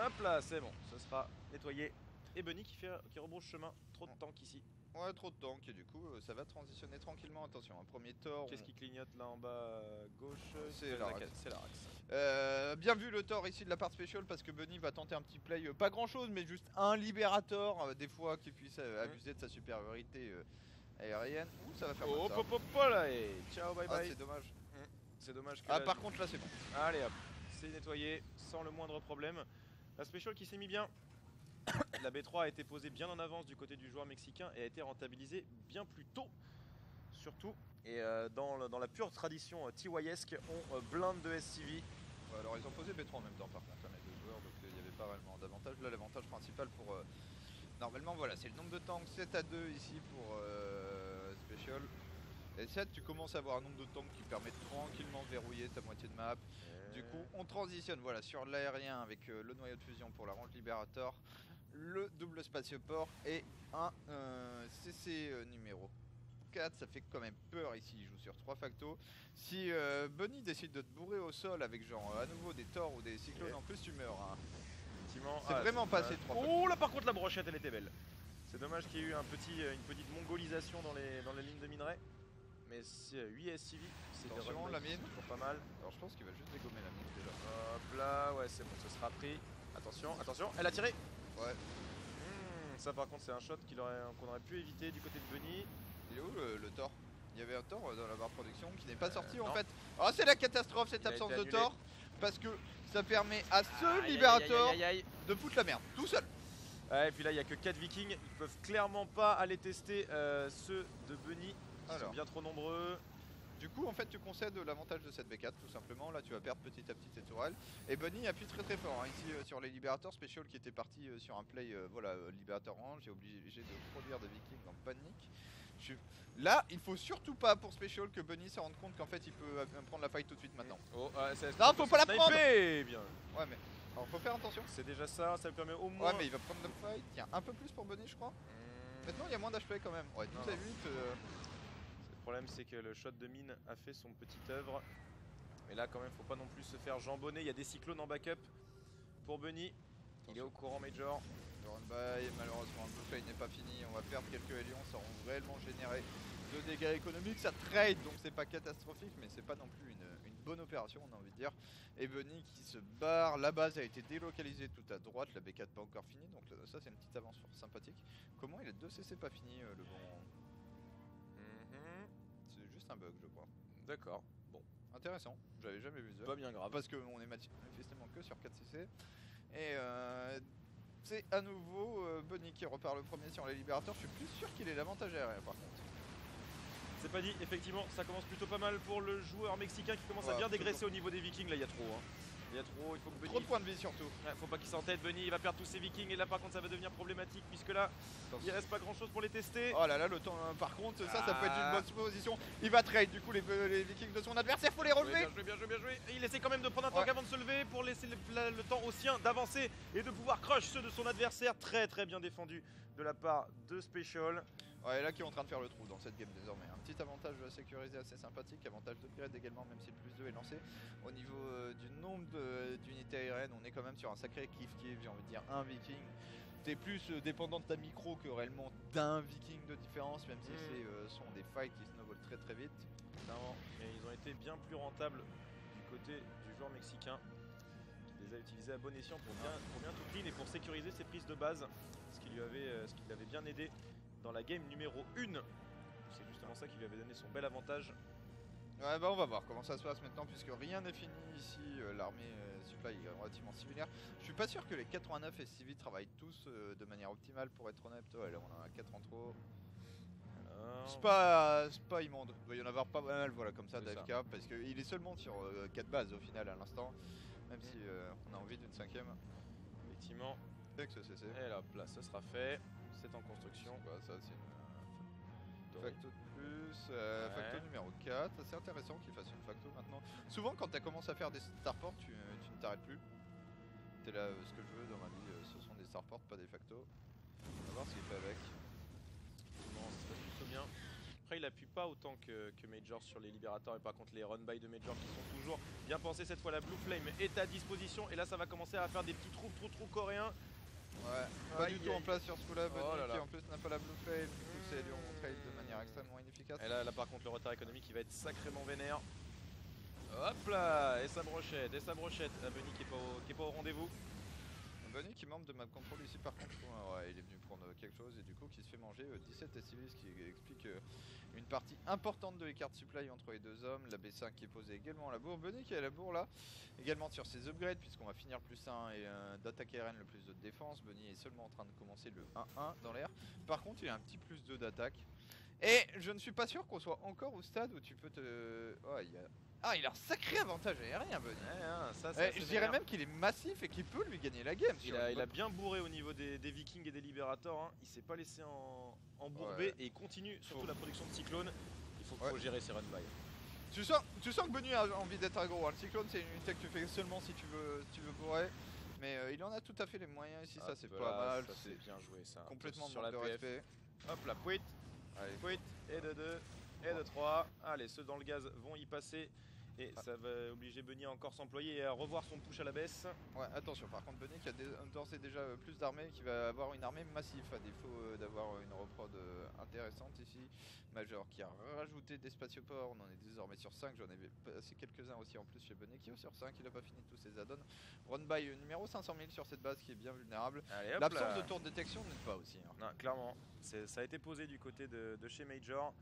S4: Hop là, c'est bon, ce sera nettoyé. Et Bunny qui rebrousse chemin, trop de tanks ici.
S5: Ouais, trop de tanks et du coup ça va transitionner tranquillement. Attention, un premier tort.
S4: Qu'est-ce qui clignote là en bas à gauche?
S5: C'est l'Arax.
S4: C'est l'Arax.
S5: Bien vu le tort ici de la part special parce que Bunny va tenter un petit play, pas grand chose mais juste un libérator des fois qui puisse abuser de sa supériorité aérienne. Ouh, ça va faire mal, ça.
S4: Là et ciao, bye
S5: Ah,
S4: bye.
S5: c'est dommage.
S4: C'est dommage que
S5: Ah,
S4: là,
S5: par contre là c'est bon.
S4: allez hop, c'est nettoyé sans le moindre problème. La special qui s'est mis bien. La B3 a été posée bien en avance du côté du joueur mexicain et a été rentabilisée bien plus tôt. Surtout, et dans la pure tradition TYesque, on blinde de SCV.
S5: Ouais, alors ils ont posé B3 en même temps par contre hein, les deux joueurs, donc il n'y avait pas réellement d'avantage. Là l'avantage principal pour... normalement voilà, c'est le nombre de tanks 7 à 2 ici pour Special. Et 7 tu commences à avoir un nombre de tanks qui permet de tranquillement verrouiller ta moitié de map. Du coup on transitionne voilà, sur l'aérien avec le noyau de fusion pour la range libérateur, le double spatioport et un CC numéro 4. Ça fait quand même peur ici, il joue sur 3 factos. Si Bunny décide de te bourrer au sol avec genre à nouveau des torts ou des cyclones en plus tu meurs hein.
S4: Effectivement.
S5: C'est vraiment pas assez de 3 factos.
S4: Oh là par contre la brochette elle était belle. C'est dommage qu'il y ait eu une petite mongolisation dans les lignes de minerai. Mais 8 SCV, c'est
S5: Attention, la mine.
S4: toujours pas mal.
S5: Alors je pense qu'il va juste dégommer la mine déjà.
S4: Hop là, ouais c'est bon, ce sera pris. Attention, attention, elle a tiré.
S5: Ouais.
S4: Ça par contre c'est un shot qu'on aurait pu éviter du côté de Bunny.
S5: Il est où le tort? Il y avait un tort dans la barre production qui n'est pas sorti en
S4: non.
S5: fait. Oh c'est la catastrophe cette
S4: Il a
S5: absence
S4: été
S5: de
S4: annulé.
S5: tort. Parce que ça permet à ce
S4: Aïe, aïe,
S5: libérateur
S4: aïe, aïe, aïe.
S5: de foutre la merde, tout seul.
S4: Ouais, et puis là il n'y a que 4 vikings, ils peuvent clairement pas aller tester ceux de Bunny. Ils sont
S5: Alors.
S4: bien trop nombreux.
S5: Du coup en fait tu concèdes l'avantage de cette B4 tout simplement. Là tu vas perdre petit à petit tes tourelles. Et Bunny appuie très fort hein. Ici sur les libérateurs special qui était parti sur un play voilà libérateur range. J'ai obligé de produire des vikings en panique. Là il faut surtout pas pour special que Bunny se rende compte qu'en fait il peut prendre la fight tout de suite maintenant.
S4: Oh,
S5: Non, faut pas la prendre.
S4: Bien.
S5: Ouais mais alors faut faire attention.
S4: C'est déjà ça, ça lui permet au moins.
S5: Ouais mais il va prendre le fight. Tiens un peu plus pour Bunny je crois. Maintenant il y a moins d'HP quand même. Ouais 12 à 8.
S4: Le problème c'est que le shot de mine a fait son petit œuvre. Mais là quand même faut pas non plus se faire jambonner. Il y a des cyclones en backup pour Bunny. Il est au courant Major.
S5: By, malheureusement le buffet n'est pas fini. On va perdre quelques hélions. Ça aura réellement généré de dégâts économiques. Ça trade donc c'est pas catastrophique. Mais c'est pas non plus une bonne opération on a envie de dire. Et Bunny qui se barre. La base a été délocalisée tout à droite. La B4 pas encore finie. Donc ça c'est une petite avance sympathique. Comment il a 2 CC pas fini le bon. C'est juste un bug je crois.
S4: D'accord. Bon.
S5: Intéressant, j'avais jamais vu ça.
S4: Pas bien grave.
S5: Parce qu'on est manifestement que sur 4cc. Et c'est à nouveau Bunny qui repart le premier sur les libérateurs. Je suis plus sûr qu'il ait l'avantage aérien par contre.
S4: C'est pas dit, effectivement, ça commence plutôt pas mal pour le joueur mexicain qui commence à
S5: Ouais,
S4: bien dégraisser
S5: toujours.
S4: au niveau des vikings. Là, il y a trop. Il y a trop, il faut que Bunny.
S5: Trop de points de vie surtout.
S4: Ouais, faut pas qu'il s'entête, Bunny, il va perdre tous ses vikings et là par contre ça va devenir problématique puisque là il reste pas grand chose pour les tester.
S5: Oh là là, le temps, par contre, ça peut être une bonne position. Il va trade du coup les vikings de son adversaire, faut les relever.
S4: Bien joué. Et il essaie quand même de prendre un tank
S5: Ouais.
S4: avant de se lever pour laisser le temps au sien d'avancer et de pouvoir crush ceux de son adversaire. Très bien défendu de la part de Special.
S5: Ouais, là qui est en train de faire le trou dans cette game désormais. Un petit avantage sécurisé assez sympathique, avantage d'upgrade également, même si le plus 2 est lancé. Au niveau du nombre d'unités aériennes, on est quand même sur un sacré kiff, j'ai envie de dire un viking. T'es plus dépendant de ta micro que réellement d'un viking de différence, même si ce sont des fights qui snowball très vite.
S4: Non, mais ils ont été bien plus rentables du côté du joueur mexicain qui les a utilisés à bon escient pour bien tout clean et pour sécuriser ses prises de base, ce qui l'avait bien aidé dans la game numéro 1. C'est justement ça qui lui avait donné son bel avantage.
S5: Ouais, bah on va voir comment ça se passe maintenant, puisque rien n'est fini ici. L'armée supply est relativement similaire. Je suis pas sûr que les 89 et Civi travaillent tous de manière optimale, pour être honnête. Ouais, là on en a 4 en trop. C'est pas immonde. Il va y en avoir pas mal, voilà, comme ça d'AFK, parce qu'il est seulement sur 4 bases au final à l'instant, même si on a envie d'une 5ème.
S4: Effectivement.
S5: Avec ce CC.
S4: Et là, là, ce sera fait. C'est en construction.
S5: Bah, ça c'est une facto de plus, facto numéro 4. C'est intéressant qu'il fasse une facto maintenant. Souvent quand tu commences à faire des starports, tu ne t'arrêtes plus. T'es là, ce que je veux dans ma vie, ce sont des starports, pas des factos. On va voir ce qu'il fait avec.
S4: Non, ça se passe plutôt bien. Après, il appuie pas autant que Major sur les libérateurs, et par contre les run-by de Major qui sont toujours bien pensés. Cette fois, la Blue Flame est à disposition, et là, ça va commencer à faire des petits trous coréens.
S5: Ouais, pas du tout en place sur ce coup-là, Bunny qui en plus n'a pas la Blue Flame, du coup c'est Lyon trade de manière extrêmement inefficace.
S4: Et là par contre le retard économique il va être sacrément vénère. Hop là, et sa brochette, ah, Bunny qui est pas au rendez-vous.
S5: Bunny qui manque de map control ici par contre, ouais, il est venu prendre quelque chose et du coup qui se fait manger 17 SCV, ce qui explique une partie importante de l'écart de supply entre les deux hommes. La B5 qui est posée également à la bourre, Bunny qui est à la bourre là, également sur ses upgrades puisqu'on va finir plus 1 et d'attaque aérienne, le plus de défense. Bunny est seulement en train de commencer le 1-1 dans l'air, par contre il a un petit plus 2 d'attaque. Et je ne suis pas sûr qu'on soit encore au stade où tu peux te... Oh, il a un sacré avantage aérien, Bunny. Je dirais même qu'il est massif et qu'il peut lui gagner la game.
S4: Il a bien bourré au niveau des vikings et des libérateurs, hein. Il s'est pas laissé embourber et il continue surtout la production de cyclone. Il faut gérer ses run-by.
S5: Tu sens que Bunny a envie d'être aggro, hein. Le cyclone c'est une unité que tu fais seulement si tu veux bourrer. Mais il en a tout à fait les moyens ici, ça c'est pas mal.
S4: C'est bien joué ça.
S5: Complètement
S4: sur
S5: manque
S4: la
S5: de
S4: PF.
S5: respect.
S4: Hop la pouit, et de 2, et de 3. Allez, ceux dans le gaz vont y passer. Et ça va obliger Bunny à encore s'employer et à revoir son push à la baisse.
S5: Ouais, attention, par contre Bunny qui a d'ores et déjà plus d'armées, qui va avoir une armée massive à défaut d'avoir une reprod intéressante ici. Major qui a rajouté des spatioports, on en est désormais sur 5, j'en avais passé quelques-uns aussi en plus chez Bunny qui est sur 5, il a pas fini tous ses add-ons. Run by numéro 500 000 sur cette base qui est bien vulnérable. L'absence de tour de détection n'aide pas aussi. Hein.
S4: Non, clairement, ça a été posé du côté de chez Major.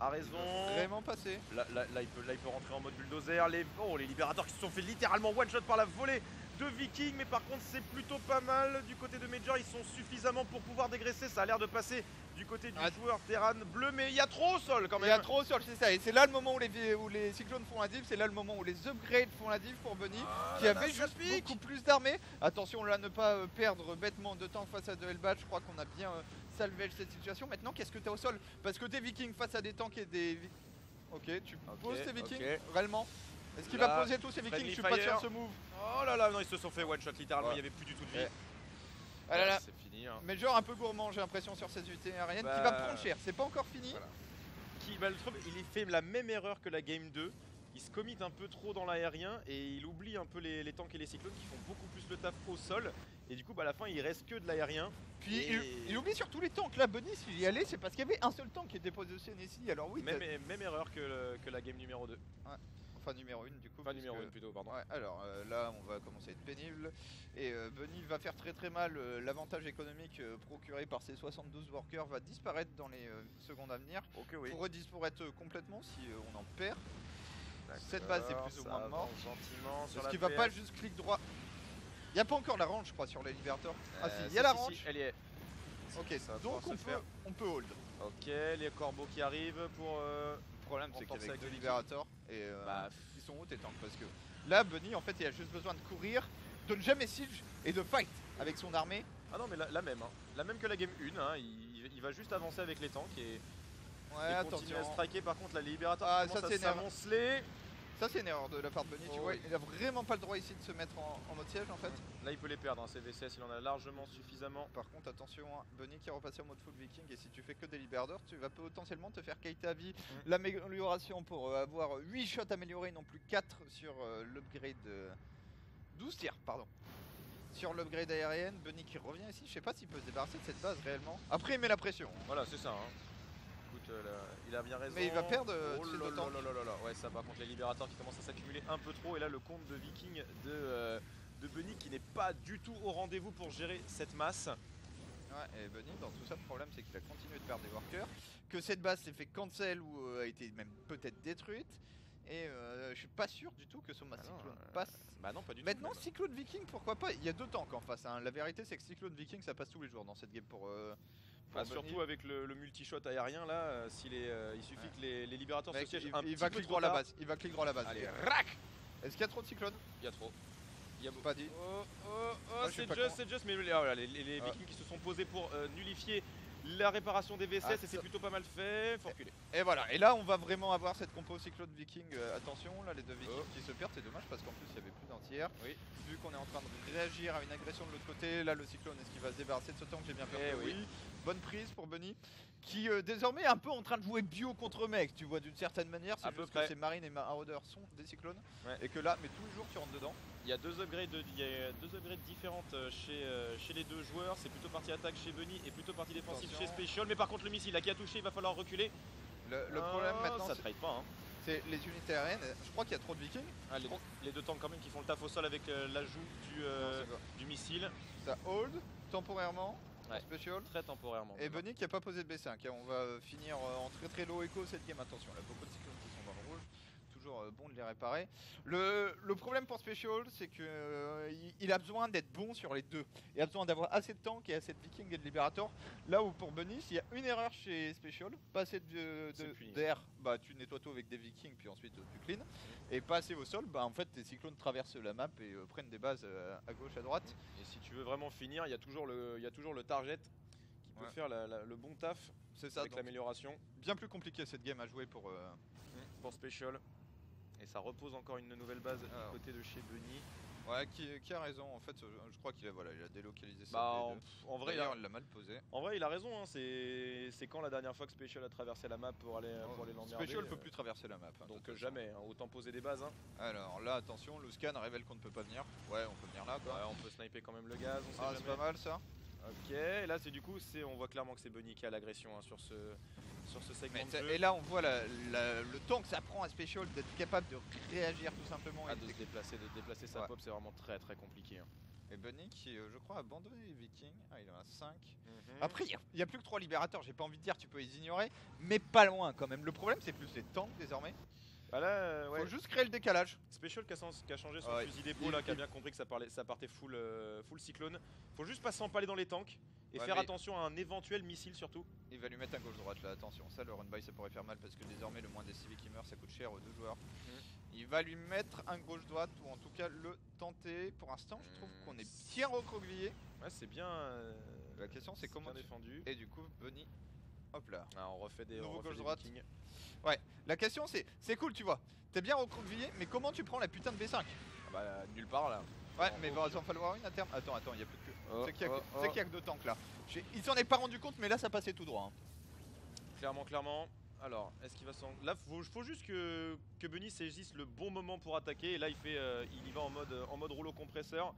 S4: A raison.
S5: Vraiment passé.
S4: Là, il peut rentrer en mode bulldozer. Les libérateurs qui se sont fait littéralement one shot par la volée de Vikings. Mais par contre, c'est plutôt pas mal du côté de Major. Ils sont suffisamment pour pouvoir dégraisser. Ça a l'air de passer du côté du joueur Terran bleu. Mais il y a trop au sol quand même.
S5: Il y a trop au sol, c'est ça. Et c'est là le moment où les cyclones font la div. C'est là le moment où les upgrades font la div pour Bunny. Qui avait juste beaucoup plus d'armées. Attention là, ne pas perdre bêtement de temps face à de Hellbat. Je crois qu'on a bien salvage cette situation. Maintenant, qu'est-ce que tu as au sol? Parce que des Vikings face à des tanks et des... Ok, tu poses tes Vikings réellement? Est-ce qu'il va poser tous ses Vikings? Je suis pas sûr ce move.
S4: Oh là là, non, ils se sont fait one shot littéralement. Il n'y avait plus du tout de vie.
S5: Ah là là.
S4: C'est fini. Hein.
S5: Major un peu gourmand, j'ai l'impression, sur cette unité aérienne qui va prendre cher. C'est pas encore fini.
S4: Voilà. Il fait la même erreur que la game 2. Il se commit un peu trop dans l'aérien et il oublie un peu les tanks et les cyclones qui font beaucoup plus le taf au sol. Et du coup, à la fin, il reste que de l'aérien.
S5: Puis il oublie surtout les tanks. Là, Bunny, s'il y allait, c'est parce qu'il y avait un seul tank qui était positionné ici. Alors oui,
S4: même erreur que la game numéro 2.
S5: Ouais. Enfin numéro 1 du coup.
S4: Enfin numéro 1 plutôt, pardon.
S5: Ouais, alors là on va commencer à être pénible. Et Bunny va faire très mal. L'avantage économique procuré par ses 72 workers va disparaître dans les secondes à venir. Pour redisparaître complètement si on en perd. Cette base est plus ou moins morte. Parce qu'il va pas juste clic droit. Il n'y a pas encore la range je crois sur les libérateurs. Ah si, il y a la range.
S4: Elle y est.
S5: Ok, donc on peut hold.
S4: Ok, les corbeaux qui arrivent pour...
S5: Le problème c'est qu'avec deux libérateurs et ils sont hauts tes tanks parce que Là, Bunny, en fait, il a juste besoin de courir, de ne jamais siege et de fight avec son armée.
S4: Ah non mais la même, hein. La même que la game 1, hein. Il va juste avancer avec les tanks et
S5: Ouais,
S4: continuer
S5: attention.
S4: à striker. Par contre là les libérateurs
S5: Ah,
S4: commencent
S5: ça,
S4: à
S5: c'est énervant.
S4: s'amonceler.
S5: Ça, c'est une erreur de la part de Bunny, tu
S4: Oh,
S5: vois.
S4: oui.
S5: Il a vraiment pas le droit ici de se mettre en mode siège, en fait.
S4: Là il peut les perdre, hein. Ces VCS il en a largement suffisamment.
S5: Par contre, attention, hein, Bunny qui est repassé en mode full viking, et si tu fais que des libérateurs, tu vas potentiellement te faire kite à vie. L'amélioration pour avoir 8 shots améliorés, non plus 4 sur l'upgrade. 12 tirs, pardon. Sur l'upgrade aérienne, Bunny qui revient ici, je sais pas s'il peut se débarrasser de cette base réellement. Après, il met la pression.
S4: Voilà c'est ça, hein. Écoute, là, il a bien raison.
S5: Mais il va perdre
S4: Oh
S5: ses
S4: là
S5: deux tanks.
S4: là. Ouais ça par contre les libérateurs qui commencent à s'accumuler un peu trop. Et là le compte de viking de Bunny qui n'est pas du tout au rendez-vous pour gérer cette masse.
S5: Ouais, et Bunny, dans tout ça, le problème c'est qu'il a continué de perdre des workers, que cette base s'est fait cancel ou a été même peut-être détruite, et je suis pas sûr du tout que Soma
S4: Ah non,
S5: Cyclone passe.
S4: Bah non pas du tout.
S5: Maintenant,
S4: même.
S5: Cyclone Viking, pourquoi pas? Il y a deux tanks en face, hein. La vérité c'est que Cyclone Viking ça passe tous les jours dans cette game pour
S4: Bah,
S5: Bunny.
S4: surtout avec le multi-shot aérien là, il suffit que les libérateurs
S5: Mec,
S4: se siègent
S5: il,
S4: un
S5: il
S4: petit
S5: va
S4: peu
S5: clic
S4: trop
S5: droit à la
S4: tard.
S5: base, il va clic droit à la base.
S4: Allez,
S5: rac. Est-ce qu'il y a trop de cyclones?
S4: Il y a trop. Il y a
S5: Pas dit.
S4: Oh,
S5: je suis
S4: c'est
S5: pas
S4: juste, mais voilà, les
S5: Ah.
S4: Vikings qui se sont posés pour nullifier la réparation des VCS
S5: Ah,
S4: et c'est
S5: ça-
S4: plutôt pas mal fait. Faut reculer.
S5: Et voilà, et là on va vraiment avoir cette compo Cyclone Viking. Attention, là les deux Vikings
S4: Oh.
S5: qui se perdent, c'est dommage parce qu'en plus il y avait plus d'entières.
S4: Oui.
S5: Vu qu'on est en train de réagir à une agression de l'autre côté, là le Cyclone est-ce qu'il va se débarrasser de ce tank? J'ai bien peur
S4: Eh
S5: que
S4: oui.
S5: oui. Bonne prise pour Bunny qui désormais est un peu en train de jouer bio contre mec, tu vois, d'une certaine manière.
S4: À
S5: C'est
S4: peu
S5: juste
S4: près.
S5: que ces Marines et Marauders sont des cyclones
S4: Ouais.
S5: et que là, mais tous les jours tu rentres dedans.
S4: Il y a deux upgrades différentes chez les deux joueurs. C'est plutôt partie attaque chez Bunny et plutôt partie défensive
S5: Attention.
S4: chez Special. Mais par contre le missile là qui a touché, il va falloir reculer.
S5: Le problème maintenant,
S4: ça trade pas. Hein.
S5: c'est les unités aériennes. Je crois qu'il y a trop de Vikings.
S4: Ah, les deux tanks quand même qui font le taf au sol avec l'ajout
S5: Non, c'est pas.
S4: du missile.
S5: Ça hold temporairement.
S4: Ouais.
S5: Special.
S4: Très temporairement.
S5: Et Bunny qui a pas posé de B5, hein. On va finir en très low echo cette game, attention, il y a beaucoup de cyclones qui sont dans le rouge, toujours bon de les réparer. Le problème pour Special, c'est que il a besoin d'être bon sur les deux. Il a besoin d'avoir assez de tanks et assez de Viking et de Liberator. Là où pour Bunny, s'il y a une erreur chez Special, pas assez
S4: C'est puni.
S5: d'air, bah tu nettoies tout avec des Vikings puis ensuite tu clean. Et pas assez au sol, bah en fait tes cyclones traversent la map et prennent des bases à gauche, à droite.
S4: Et si tu veux vraiment finir, il y a toujours le target qui peut
S5: Ouais.
S4: faire le bon taf
S5: C'est ça,
S4: avec
S5: donc
S4: l'amélioration
S5: bien plus compliqué cette game à jouer pour...
S4: pour Special. Et ça repose encore une nouvelle base
S5: Alors.
S4: du côté de chez Bunny.
S5: Ouais, qui a raison en fait, je crois qu'il a, voilà, il a délocalisé ça.
S4: Bah, en vrai,
S5: D'ailleurs, il l'a mal posé.
S4: il a raison. Hein. C'est quand la dernière fois que Special a traversé la map pour aller l'emmerder.
S5: Special peut plus traverser la map. hein, de
S4: Donc
S5: toute façon.
S4: jamais. Hein. Autant poser des bases. Hein.
S5: Alors là, attention, le scan révèle qu'on ne peut pas venir. Ouais, on peut venir là quoi.
S4: Ouais, on peut sniper quand même le gaz. On sait
S5: Ah, c'est
S4: jamais.
S5: pas mal ça.
S4: Ok. Et là, c'est du coup, on voit clairement que c'est Bunny qui a l'agression hein, sur ce segment
S5: Mais
S4: de jeu.
S5: et là, on voit le temps que ça prend à Special d'être capable de réagir tout simplement.
S4: Ah,
S5: et
S4: de se déplacer sa
S5: Ouais.
S4: pop, c'est vraiment très très compliqué. Hein.
S5: Et Bunny qui, je crois, a abandonné les Vikings. Ah, il en a 5.
S4: Mhm.
S5: Après, il n'y a plus que 3 libérateurs. J'ai pas envie de dire, tu peux les ignorer, mais pas loin quand même. Le problème, c'est plus les tanks désormais.
S4: Bah là, ouais.
S5: Faut juste créer le décalage.
S4: Special qui a changé son
S5: Ouais.
S4: fusil d'épaule, là, qui a bien compris que ça partait full cyclone. Faut juste pas s'empaler dans les tanks et
S5: Ouais,
S4: faire
S5: mais-
S4: attention à un éventuel missile surtout.
S5: Il va lui mettre un gauche-droite là, attention, ça le run-by ça pourrait faire mal parce que désormais le moins des civils qui meurent ça coûte cher aux deux joueurs. Il va lui mettre un gauche-droite ou en tout cas le tenter. Pour l'instant je trouve qu'on est bien recroquevillé.
S4: Ouais, c'est bien.
S5: La question c'est comment
S4: bien
S5: tu...
S4: défendu.
S5: Et du coup Bunny, hop là.
S4: Ah, on refait des,
S5: Nouveau
S4: on refait des
S5: gauche-droite.
S4: Vikings.
S5: Ouais, la question c'est cool tu vois, t'es bien recroquevillé mais comment tu prends la putain de B5?
S4: Ah bah nulle part là.
S5: Ouais
S4: En
S5: mais
S4: haut.
S5: va en falloir une à terme. Attends, il y a plus que...
S4: Oh,
S5: c'est qu'il y,
S4: oh,
S5: c'est
S4: oh.
S5: qu'il y a que deux tanks là. Il s'en est pas rendu compte mais là ça passait tout droit. hein.
S4: Clairement. Alors, est-ce qu'il va s'en. Là, faut juste que Bunny saisisse le bon moment pour attaquer. Et là, il y va en mode rouleau compresseur.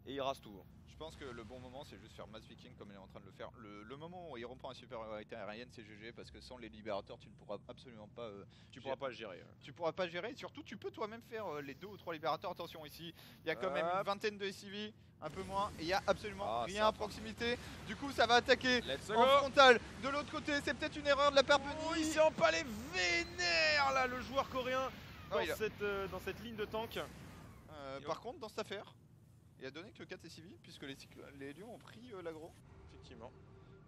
S4: Et il rase tout.
S5: Je pense que le bon moment c'est juste faire mass viking comme il est en train de le faire. Le moment où il reprend la supériorité aérienne c'est GG parce que sans les libérateurs tu ne pourras absolument pas
S4: Tu pourras pas le gérer.
S5: tu pourras pas gérer et surtout tu peux toi-même faire les 2 ou 3 libérateurs. Attention ici, il y a quand même
S4: Hop.
S5: une vingtaine de SCV, un peu moins et il y a absolument
S4: Ah,
S5: rien
S4: ça
S5: à proximité. Du coup ça va attaquer
S4: Let's
S5: en
S4: go.
S5: frontal de l'autre côté, c'est peut-être une erreur de la part de
S4: Oh,
S5: Bunny.
S4: il s'est empalé vénère là, le joueur coréen
S5: Ah, il a-
S4: dans cette ligne de tank.
S5: Par contre dans cette affaire, il a donné que 4 SCV puisque les lions ont pris l'aggro.
S4: Effectivement.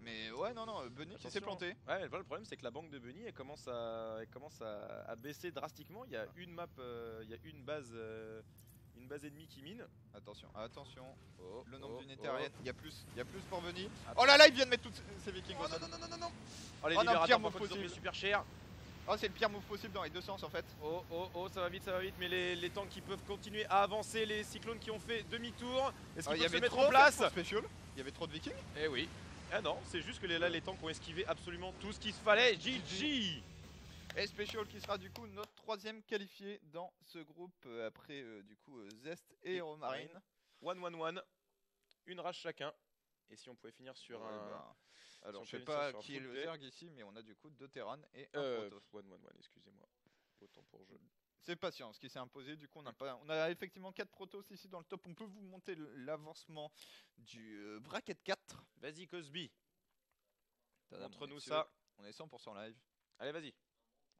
S5: Mais ouais, non, Bunny qui s'est
S4: Attention.
S5: planté.
S4: Ouais, mais voilà, le problème c'est que la banque de Bunny elle commence à baisser drastiquement. Il y a une map, il y a une base ennemie qui mine.
S5: Attention, attention.
S4: Oh,
S5: Le nombre
S4: oh,
S5: d'unités
S4: oh.
S5: aériennes, il y a plus pour Bunny.
S4: Attends.
S5: Oh là là, il vient de mettre toutes ses vikings.
S4: Oh
S5: au sol.
S4: non. Oh les
S5: Oh non,
S4: libérateurs
S5: pire
S4: par
S5: move
S4: contre ils ont pris
S5: possible.
S4: super cher.
S5: Oh, c'est le pire move possible dans les deux sens en fait.
S4: Oh, ça va vite, mais les tanks qui peuvent continuer à avancer, les cyclones qui ont fait demi-tour, est-ce
S5: Ah,
S4: qu'ils
S5: il y
S4: peuvent se
S5: avait
S4: mettre
S5: trop
S4: en place?
S5: pour Special. Il y avait trop de vikings.
S4: Eh oui. Ah non, c'est juste que là les tanks ont esquivé absolument tout ce qu'il se fallait. GG.
S5: Et Special qui sera du coup notre troisième qualifié dans ce groupe après du coup Zest et Romarine.
S4: 1-1-1, une rage chacun. Et si on pouvait finir sur
S5: Ouais,
S4: un...
S5: bah, alors
S4: si
S5: je
S4: on
S5: sais
S4: peut
S5: pas
S4: finir sur un
S5: qui est le
S4: full play.
S5: Zerg ici, mais on a du coup 2 Terran et un Protoss.
S4: 1-1-1, excusez-moi. Autant pour jeu.
S5: C'est Patience qui s'est imposé, du coup on a effectivement 4 Protoss ici dans le top. On peut vous monter l'avancement du bracket 4.
S4: Vas-y Cosby, montre-nous
S5: On est
S4: ça.
S5: On est 100% live.
S4: Allez vas-y.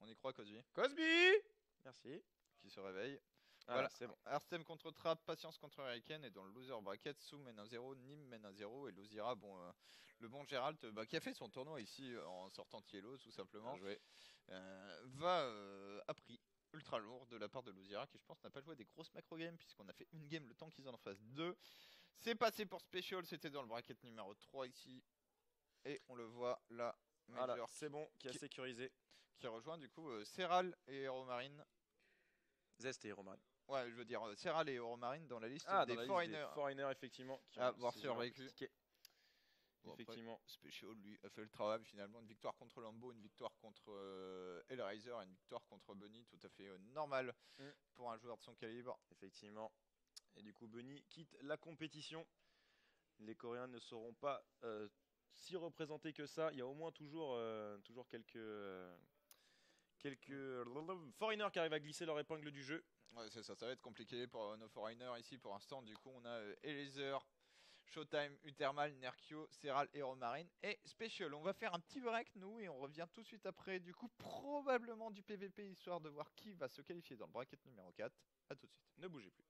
S5: On y croit Cosy
S4: Cosby. Merci.
S5: qui se réveille.
S4: Voilà,
S5: Voilà,
S4: c'est bon.
S5: Arstem contre Trap, Patience contre Hurricane et dans le loser bracket, Sou mène 1-0, Nîmes mène 1-0 et Luzira, bon, le bon Gérald qui a fait son tournoi ici en sortant Tiello tout simplement,
S4: Bien joué.
S5: va à prix ultra lourd de la part de Luzira qui je pense n'a pas joué des grosses macro games puisqu'on a fait une game le temps qu'ils en fassent 2. C'est passé pour Special, c'était dans le bracket numéro 3 ici et on le voit là,
S4: Voilà,
S5: Major
S4: c'est bon, qui a sécurisé.
S5: qui rejoint du coup Serral et Euromarine.
S4: Zest et Roman.
S5: Ouais, je veux dire Serral et Euromarine dans la liste
S4: Ah,
S5: des
S4: dans la liste
S5: foreigners.
S4: des foreigners, effectivement. Qui
S5: à
S4: ont
S5: voir
S4: ces
S5: survécu.
S4: tickets.
S5: Bon, après,
S4: Effectivement.
S5: Special lui a fait le travail finalement, une victoire contre Lambo, une victoire contre Hellraiser, une victoire contre Bunny, tout à fait normal pour un joueur de son calibre.
S4: Effectivement. Et du coup, Bunny quitte la compétition. Les Coréens ne seront pas si représentés que ça. Il y a au moins toujours quelques foreigners qui arrivent à glisser leur épingle du jeu.
S5: Ouais, c'est ça, ça va être compliqué pour nos foreigners ici pour l'instant. Du coup, on a Hellraiser, Showtime, Utermal, Nerkio, Serral et Romarine et Special. On va faire un petit break nous et on revient tout de suite après. Du coup, probablement du PVP histoire de voir qui va se qualifier dans le bracket numéro 4. A tout de suite.
S4: Ne bougez plus.